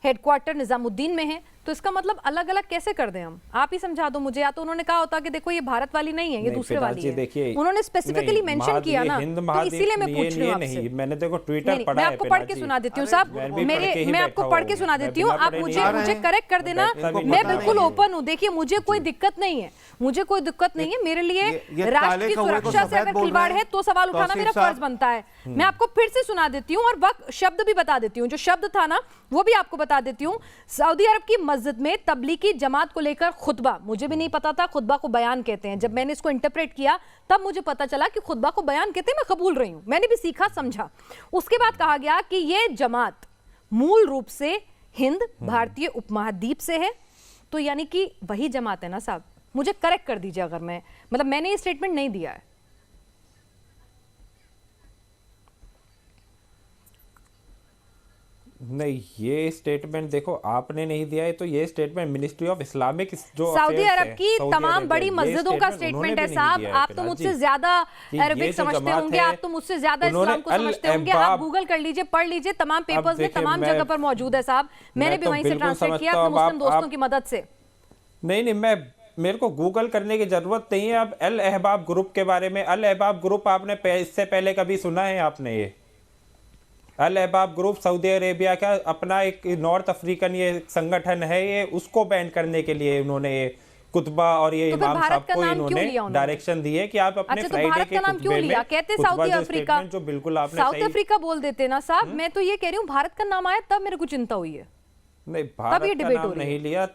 [SPEAKER 1] हेडक्वार्टर निजामुद्दीन में है, तो इसका मतलब अलग अलग कैसे कर दें हम? आप ही समझा दो मुझे। या तो उन्होंने कहा होता कि देखो ये भारत वाली नहीं है, ये दूसरे वाली है।
[SPEAKER 9] देखिए,
[SPEAKER 1] उन्होंने स्पेसिफिकली मेंशन किया ना, तो इसीलिए मैं पूछ रही हूं आपसे।
[SPEAKER 9] मैंने देखो ट्विटर पढ़ा है,
[SPEAKER 1] मैं आपको पढ़ के सुना देती हूँ साहब, मैं आपको पढ़ के सुना देती हूँ, आप मुझे करेक्ट कर देना। मैं बिल्कुल ओपन हूँ, देखिए मुझे कोई दिक्कत नहीं है, मेरे लिए राष्ट्र की सुरक्षा से अगर खिलवाड़ है तो सवाल उठाना मेरा फर्ज बनता है। मैं आपको फिर से सुना देती हूँ और वक्त शब्द भी बता देती हूँ, जो शब्द था ना वो भी आपको बता देती हूँ। सऊदी अरब की मस्जिद में तबलीगी जमात को लेकर खुतबा, मुझे भी नहीं पता था खुतबा को बयान कहते हैं। जब मैंने इसको इंटरप्रेट किया तब मुझे पता चला कि खुतबा को बयान कहते हैं। मैं कबूल रही हूँ, मैंने भी सीखा समझा। उसके बाद कहा गया कि ये जमात मूल रूप से हिंद भारतीय उपमहाद्वीप से है, तो यानी कि वही जमात है ना साहब? मुझे करेक्ट कर दीजिए अगर मैंने ये स्टेटमेंट नहीं दिया है।
[SPEAKER 9] नहीं, ये स्टेटमेंट देखो आपने नहीं दिया है, तो ये स्टेटमेंट मिनिस्ट्री ऑफ इस्लामिक जो
[SPEAKER 1] सऊदी
[SPEAKER 9] affairs
[SPEAKER 1] अरब
[SPEAKER 9] है,
[SPEAKER 1] की
[SPEAKER 9] सऊदी
[SPEAKER 1] तमाम
[SPEAKER 9] अरेबिया,
[SPEAKER 1] बड़ी
[SPEAKER 9] ये
[SPEAKER 1] मस्जिदों का
[SPEAKER 9] statement
[SPEAKER 1] स्टेटमेंट
[SPEAKER 9] उन्होंने
[SPEAKER 1] है
[SPEAKER 9] भी नहीं
[SPEAKER 1] साहब।
[SPEAKER 9] दिया है,
[SPEAKER 1] आप तो
[SPEAKER 9] फिलहाल
[SPEAKER 1] मुझसे
[SPEAKER 9] जी।
[SPEAKER 1] ज्यादा
[SPEAKER 9] कि ये
[SPEAKER 1] अरबिक
[SPEAKER 9] जो
[SPEAKER 1] समझते
[SPEAKER 9] जमात
[SPEAKER 1] होंगे,
[SPEAKER 9] है,
[SPEAKER 1] आप तो मुझसे ज्यादा
[SPEAKER 9] उन्होंने
[SPEAKER 1] इस्लाम को समझते होंगे। आप
[SPEAKER 9] अल-अहबाब-
[SPEAKER 1] गूगल कर लीजिए, पढ़ लीजिए, तमाम पेपर्स में
[SPEAKER 9] देखिए,
[SPEAKER 1] तमाम
[SPEAKER 9] मैं-
[SPEAKER 1] जगह पर मौजूद है साहब। मैंने भी
[SPEAKER 9] तो
[SPEAKER 1] वहीं से
[SPEAKER 9] बिल्कुल
[SPEAKER 1] ट्रांसलेट किया
[SPEAKER 9] समझता
[SPEAKER 1] अपने
[SPEAKER 9] हूं,
[SPEAKER 1] मुस्लिम दोस्तों
[SPEAKER 9] आप-
[SPEAKER 1] की मदद से।
[SPEAKER 9] नहीं, मेरे को गूगल करने की जरूरत नहीं है। अब अल अहबाब ग्रुप के बारे में, अल अहबाब ग्रुप आपने इससे पहले कभी सुना है आपने? ये अल अहबाब ग्रुप सऊदी अरेबिया का अपना एक नॉर्थ अफ्रीकन ये संगठन है, ये उसको बैन करने के लिए उन्होंने ये कुतबा और ये
[SPEAKER 1] तो फिर
[SPEAKER 9] इमाम
[SPEAKER 1] भारत
[SPEAKER 9] साहब
[SPEAKER 1] का
[SPEAKER 9] को
[SPEAKER 1] नाम क्यों
[SPEAKER 9] इन्होंने
[SPEAKER 1] लिया उन्होंने?
[SPEAKER 9] डायरेक्शन दी है कि आप अपने
[SPEAKER 1] अच्छा, तो
[SPEAKER 9] फ्राइडे
[SPEAKER 1] भारत
[SPEAKER 9] के
[SPEAKER 1] का नाम क्यों
[SPEAKER 9] खुतबे
[SPEAKER 1] लिया?
[SPEAKER 9] में
[SPEAKER 1] कहते
[SPEAKER 9] खुतबा
[SPEAKER 1] सऊदी
[SPEAKER 9] जो
[SPEAKER 1] अफ्रीका,
[SPEAKER 9] statement जो बिल्कुल आपने
[SPEAKER 1] साउथ
[SPEAKER 9] सही
[SPEAKER 1] अफ्रीका बोल देते ना साहब। मैं तो ये कह रही हूँ भारत का नाम आया तब मेरे को चिंता हुई है।
[SPEAKER 9] नहीं, भारत का
[SPEAKER 1] डिबेट हो
[SPEAKER 9] नाम
[SPEAKER 1] रही है।
[SPEAKER 9] नहीं लिया,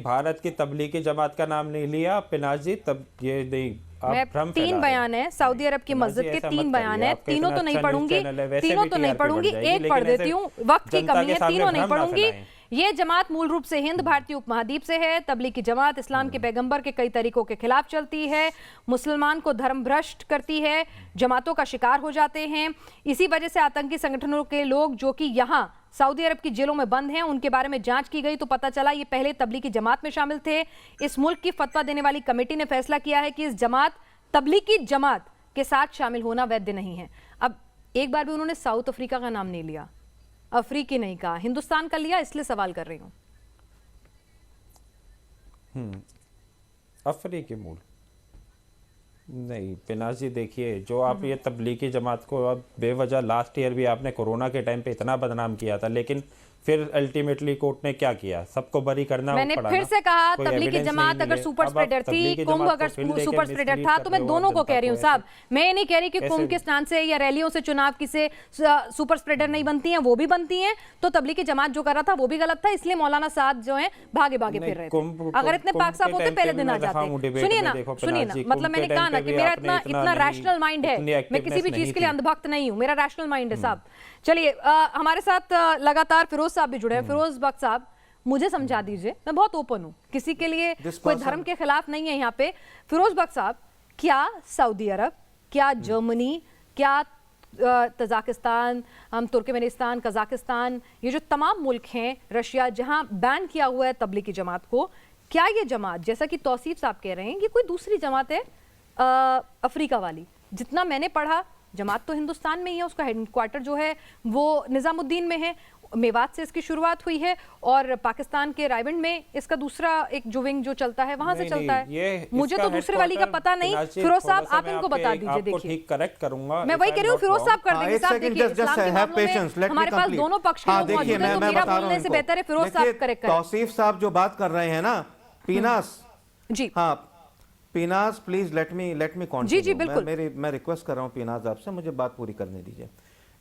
[SPEAKER 9] भारत की तबलीगी जमात का नाम नहीं लिया पिनाज जी, तब ये नहीं आप
[SPEAKER 1] मैं
[SPEAKER 9] भ्रम
[SPEAKER 1] 3
[SPEAKER 9] फैला रहे
[SPEAKER 1] बयान है सऊदी अरब की
[SPEAKER 9] पिनाज
[SPEAKER 1] मस्जिद
[SPEAKER 9] जी,
[SPEAKER 1] के
[SPEAKER 9] ऐसा
[SPEAKER 1] 3
[SPEAKER 9] मत
[SPEAKER 1] बयान
[SPEAKER 9] करिए,
[SPEAKER 1] है।
[SPEAKER 9] आपका
[SPEAKER 1] तीनों
[SPEAKER 9] इतना
[SPEAKER 1] तो नहीं
[SPEAKER 9] अच्छा न्यूज़
[SPEAKER 1] पढ़ूंगी,
[SPEAKER 9] चैनल है, वैसे
[SPEAKER 1] तीनों
[SPEAKER 9] भी
[SPEAKER 1] तो नहीं
[SPEAKER 9] TRP
[SPEAKER 1] पढ़ूंगी,
[SPEAKER 9] बढ़ जाएगी,
[SPEAKER 1] एक पढ़
[SPEAKER 9] लेकिन
[SPEAKER 1] देती
[SPEAKER 9] ऐसे
[SPEAKER 1] हूँ, वक्त की
[SPEAKER 9] जनता
[SPEAKER 1] कमी
[SPEAKER 9] के
[SPEAKER 1] है।
[SPEAKER 9] सामने
[SPEAKER 1] तीनों नहीं
[SPEAKER 9] भ्रम ना
[SPEAKER 1] पढ़ूंगी।
[SPEAKER 9] फैलाएं।
[SPEAKER 1] ये जमात मूल रूप से हिंद भारतीय उपमहाद्वीप से है। तबलीगी जमात इस्लाम के पैगंबर के कई तरीकों के खिलाफ चलती है, मुसलमान को धर्म भ्रष्ट करती है, जमातों का शिकार हो जाते हैं। इसी वजह से आतंकी संगठनों के लोग जो कि यहाँ सऊदी अरब की जेलों में बंद हैं, उनके बारे में जांच की गई तो पता चला ये पहले तबलीगी जमात में शामिल थे। इस मुल्क की फतवा देने वाली कमेटी ने फैसला किया है कि इस जमात तबलीगी जमात के साथ शामिल होना वैध नहीं है। अब एक बार भी उन्होंने साउथ अफ्रीका का नाम नहीं लिया, अफ्रीकी नहीं कहा, हिंदुस्तान का लिया, इसलिए सवाल कर रही हूँ।
[SPEAKER 9] अफ्रीकी मूल नहीं पिनाज जी, देखिए जो आप ये तबलीगी जमात को अब बेवजह लास्ट ईयर भी आपने कोरोना के टाइम पे इतना बदनाम किया था, लेकिन फिर अल्टीमेटली कोर्ट ने क्या किया, सबको बरी करना
[SPEAKER 1] मैंने
[SPEAKER 9] पड़ा
[SPEAKER 1] फिर
[SPEAKER 9] ना।
[SPEAKER 1] से कहा
[SPEAKER 9] कोई
[SPEAKER 1] तबलीगी
[SPEAKER 9] evidence
[SPEAKER 1] जमात
[SPEAKER 9] नहीं
[SPEAKER 1] अगर
[SPEAKER 9] मिले।
[SPEAKER 1] सुपर
[SPEAKER 9] अब आप
[SPEAKER 1] स्प्रेडर थी,
[SPEAKER 9] तबलीगी
[SPEAKER 1] कुंभ
[SPEAKER 9] जमात
[SPEAKER 1] अगर
[SPEAKER 9] को फिर लेके
[SPEAKER 1] सुपर स्प्रेडर
[SPEAKER 9] mislead
[SPEAKER 1] था,
[SPEAKER 9] कर
[SPEAKER 1] तो
[SPEAKER 9] रहे
[SPEAKER 1] मैं
[SPEAKER 9] हो
[SPEAKER 1] दोनों को
[SPEAKER 9] जनता
[SPEAKER 1] कह रही हूँ
[SPEAKER 9] ऐसे।
[SPEAKER 1] साहब। मैं ये नहीं कह रही कि
[SPEAKER 9] कैसे?
[SPEAKER 1] कुंभ के स्नान से या रैलियों से चुनाव की से सुपर स्प्रेडर नहीं बनती हैं, वो भी बनती हैं। तो तबलीगी जमात जो कर रहा था वो भी गलत था, इसलिए मौलाना साहब जो है भागे भागे फिर रहे थे। अगर इतने पाक साफ होते पहले दिन आ जाते। सुनिए ना, मतलब मैंने कहा ना कि मेरा इतना रैशनल माइंड है, मैं किसी भी चीज के लिए अंधभक्त नहीं हूँ, मेरा रैशनल माइंड है साहब। चलिए, हमारे साथ लगातार फिरोज साहब भी जुड़े हैं। फिरोज बख्श साहब, मुझे समझा दीजिए, मैं बहुत ओपन हूँ, किसी के लिए कोई धर्म के खिलाफ नहीं है यहाँ पे। फिरोज बख्श साहब, क्या सऊदी अरब, क्या जर्मनी, क्या तजाकिस्तान, तुर्कमेनिस्तान, कजाकिस्तान, ये जो तमाम मुल्क हैं, रशिया, जहां बैन किया हुआ है तबलीगी जमात को, क्या ये जमात, जैसा कि तौसीफ साहब कह रहे हैं, ये कोई दूसरी जमात है अफ्रीका वाली? जितना मैंने पढ़ा, जमात तो हिंदुस्तान में ही है, उसका हेडक्वार्टर जो है वो निज़ामुद्दीन में है, मेवात से इसकी शुरुआत हुई है और पाकिस्तान के रायविंड में इसका दूसरा एक जो विंग जो चलता है वहां से चलता है। मुझे तो दूसरे वाली का पता नहीं। फिरोज साहब, आप इनको बता दीजिए। देखिए,
[SPEAKER 9] करेक्ट करूंगा,
[SPEAKER 1] मैं वही कह रही हूँ, फिरोज साहब कर देंगे साहब। देखिए, इस्लाम के मामलों में हमारे पास दोनों पक्ष के लोग मौजूद हैं, तो मेरा बोलने से बेहतर है फिरोज साहब करेक्ट करें।
[SPEAKER 12] तौसीफ साहब जो बात कर रहे हैं ना, पीनास
[SPEAKER 1] जी,
[SPEAKER 12] हाँ पीनास, प्लीज लेट मी
[SPEAKER 1] जी जी बिल्कुल,
[SPEAKER 12] मैं रिक्वेस्ट कर रहा हूँ पीनास आपसे, मुझे बात पूरी करने दीजिए।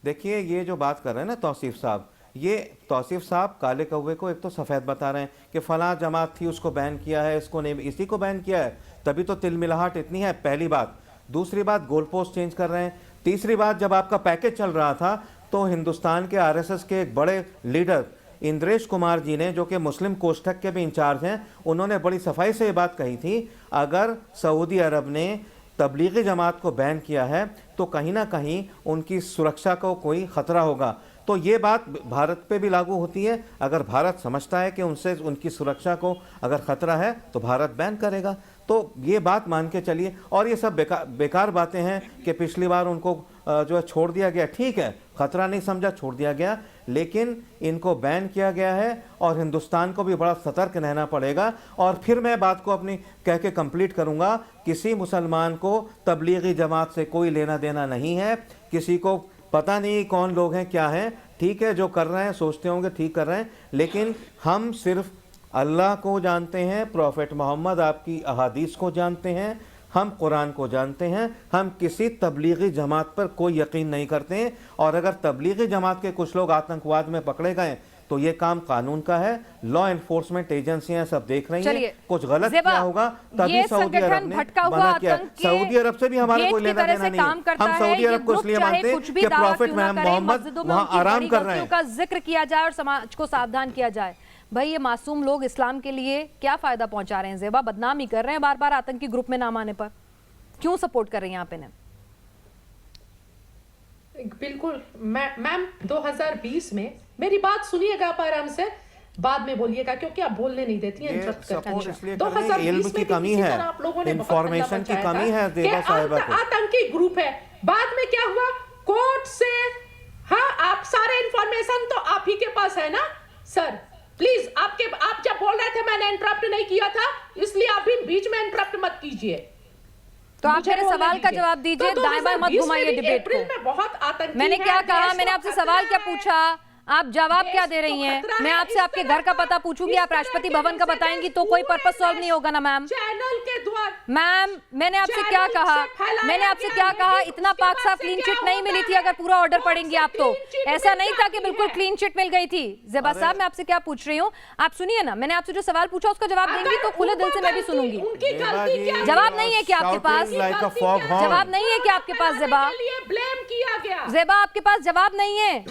[SPEAKER 12] देखिए, ये जो बात कर रहे हैं ना तौसीफ साहब, ये तौसीफ साहब काले कौवे को एक तो सफ़ेद बता रहे हैं कि फलां जमात थी उसको बैन किया है, इसको नहीं, इसी को बैन किया है, तभी तो तिलमिलाहट इतनी है, पहली बात। दूसरी बात, गोल पोस्ट चेंज कर रहे हैं। तीसरी बात, जब आपका पैकेज चल रहा था तो हिंदुस्तान के आरएसएस के एक बड़े लीडर इंद्रेश कुमार जी ने, जो कि मुस्लिम कोष्ठक के भी इंचार्ज हैं, उन्होंने बड़ी सफाई से ये बात कही थी, अगर सऊदी अरब ने तबलीगी जमात को बैन किया है तो कहीं ना कहीं उनकी सुरक्षा को कोई ख़तरा होगा। तो ये बात भारत पे भी लागू होती है। अगर भारत समझता है कि उनसे उनकी सुरक्षा को अगर ख़तरा है तो भारत बैन करेगा। तो ये बात मान के चलिए। और ये सब बेकार बातें हैं कि पिछली बार उनको जो है छोड़ दिया गया, ठीक है, ख़तरा नहीं समझा, छोड़ दिया गया, लेकिन इनको बैन किया गया है और हिंदुस्तान को भी बड़ा सतर्क रहना पड़ेगा। और फिर मैं बात को अपनी कह के कंप्लीट करूँगा, किसी मुसलमान को तबलीगी जमात से कोई लेना देना नहीं है। किसी को पता नहीं कौन लोग हैं, क्या हैं, ठीक है, जो कर रहे हैं सोचते होंगे ठीक कर रहे हैं, लेकिन हम सिर्फ अल्लाह को जानते हैं, प्रॉफेट मोहम्मद आपकी अहादीस को जानते हैं, हम कुरान को जानते हैं, हम किसी तबलीगी जमात पर कोई यकीन नहीं करते हैं। और अगर तबलीगी जमात के कुछ लोग आतंकवाद में पकड़े गए तो ये काम कानून का है, लॉ एनफोर्समेंट एजेंसियां सब देख रही हैं, कुछ गलत किया होगा तभी सऊदी अरब ने मना किया। सऊदी अरब से भी हमारा कोई लेना देना नहीं है। हम सऊदी अरब को इसलिए मानते हैं कि प्रॉफेट मोहम्मद वहाँ आराम कर रहे हैं।
[SPEAKER 1] का जिक्र किया जाए और समाज को सावधान किया जाए। भाई, ये मासूम लोग इस्लाम के लिए क्या फायदा पहुंचा रहे हैं? ज़ेबा, बदनाम ही कर रहे हैं बार बार आतंकी ग्रुप में नाम आने पर। क्यों सपोर्ट कर रही हैं आप इन्हें?
[SPEAKER 14] बिल्कुल मैम 2020 में, मेरी बात सुनिएगा आप आराम से, बाद में बोलिएगा क्योंकि आप बोलने नहीं देती हैं इंटरप्ट करके।
[SPEAKER 12] 2020 की कमी है, इंफॉर्मेशन की कमी है ज़ेबा साहिबा को।
[SPEAKER 14] आतंकी ग्रुप है। बाद में क्या हुआ, कोर्ट से, हाँ आप सारे इंफॉर्मेशन तो आप ही के पास है ना सर, प्लीज आप जब बोल रहे थे मैंने इंटरप्ट नहीं किया था, इसलिए आप भी बीच में इंटरप्ट मत कीजिए।
[SPEAKER 1] तो आप मेरे सवाल का जवाब दीजिए, दाएं बाएं मत घुमाइए डिबेट को।
[SPEAKER 14] बहुत आतंकी
[SPEAKER 1] मैंने क्या कहा, मैंने आपसे सवाल क्या पूछा, आप जवाब क्या दे रही हैं? मैं आपसे आपके घर का पता पूछूंगी, आप राष्ट्रपति भवन का बताएंगी तो कोई पर्पस सॉल्व नहीं होगा ना मैम।
[SPEAKER 14] चैनल के द्वारा
[SPEAKER 1] मैम मैंने आपसे क्या कहा, मैंने आपसे क्या कहा, इतना पाक साफ क्लीन चिट नहीं मिली थी अगर पूरा ऑर्डर पढ़ेंगी आप तो। ऐसा नहीं था कि बिल्कुल क्लीन चिट मिल गई थी। ज़ेबा साहब मैं आपसे क्या पूछ रही हूँ, आप सुनिए ना, मैंने आपसे जो सवाल पूछा उसका जवाब देंगी तो खुले दिल से मैं भी सुनूंगी। जवाब नहीं है क्या आपके पास? जवाब नहीं है क्या आपके पास ज़ेबा?
[SPEAKER 14] ब्लेम किया गया।
[SPEAKER 1] ज़ेबा आपके पास जवाब नहीं है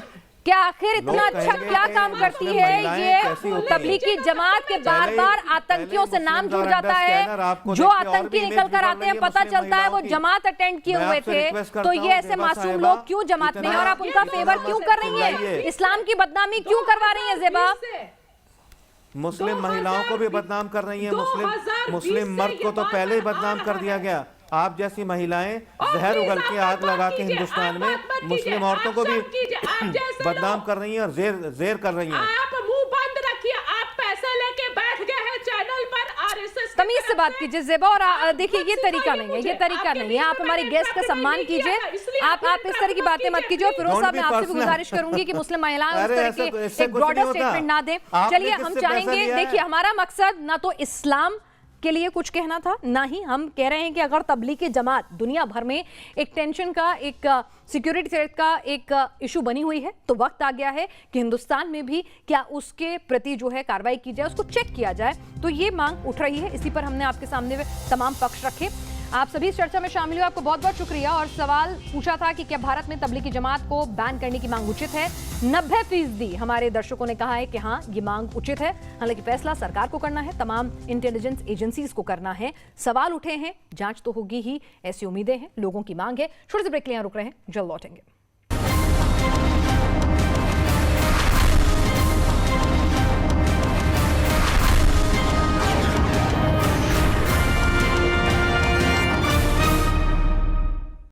[SPEAKER 1] क्या? आखिर इतना अच्छा क्या काम करती है ये तबलीगी जमात के? बार बार आतंकियों से नाम जुड़ जाता है, जो आतंकी निकल कर आते हैं पता चलता है वो जमात अटेंड किए हुए थे, तो ये ऐसे मासूम लोग क्यों जमात में हैं और आप उनका फेवर क्यों कर रही हैं? इस्लाम की बदनामी क्यों करवा रही हैं ज़ेबा?
[SPEAKER 12] मुस्लिम महिलाओं को भी बदनाम कर रही है, मुस्लिम मर्द को तो पहले ही बदनाम कर दिया गया। आप जैसी महिलाएं जहर उगल के आग लगा के हिंदुस्तान में मुस्लिम औरतों को भी बदनाम कर रही हैं और जेर कर रही हैं।
[SPEAKER 14] आप मुंह बंद रखिए, आप पैसे लेके बैठ गए हैं चैनल पर, आरएसएस
[SPEAKER 1] तमीज से बात कीजिए ज़ेबा। और देखिए ये तरीका नहीं है, ये तरीका नहीं है। आप हमारे गेस्ट का सम्मान कीजिए, आप इस तरह की बातें मत कीजिए। और फिरोज साहब मैं आपसे भी गुजारिश करूंगी कि मुस्लिम महिलाएं उस तरह के एक ब्रॉडर स्टेटमेंट ना दें। चलिए हम चाहेंगे, देखिए हमारा मकसद ना तो इस्लाम के लिए कुछ कहना था, ना ही हम कह रहे हैं कि अगर तबलीगी जमात दुनिया भर में एक टेंशन का, एक सिक्योरिटी थ्रेट का एक इशू बनी हुई है, तो वक्त आ गया है कि हिंदुस्तान में भी क्या उसके प्रति जो है कार्रवाई की जाए, उसको चेक किया जाए। तो ये मांग उठ रही है, इसी पर हमने आपके सामने तमाम पक्ष रखे। आप सभी इस चर्चा में शामिल हुए, आपको बहुत बहुत शुक्रिया। और सवाल पूछा था कि क्या भारत में तबलीगी जमात को बैन करने की मांग उचित है? 90% हमारे दर्शकों ने कहा है कि हाँ ये मांग उचित है। हालांकि फैसला सरकार को करना है, तमाम इंटेलिजेंस एजेंसीज को करना है। सवाल उठे हैं, जांच तो होगी ही, ऐसी उम्मीदें हैं, लोगों की मांग है। छोटे से ब्रेक के लिए रुक रहे हैं, जल्द लौटेंगे।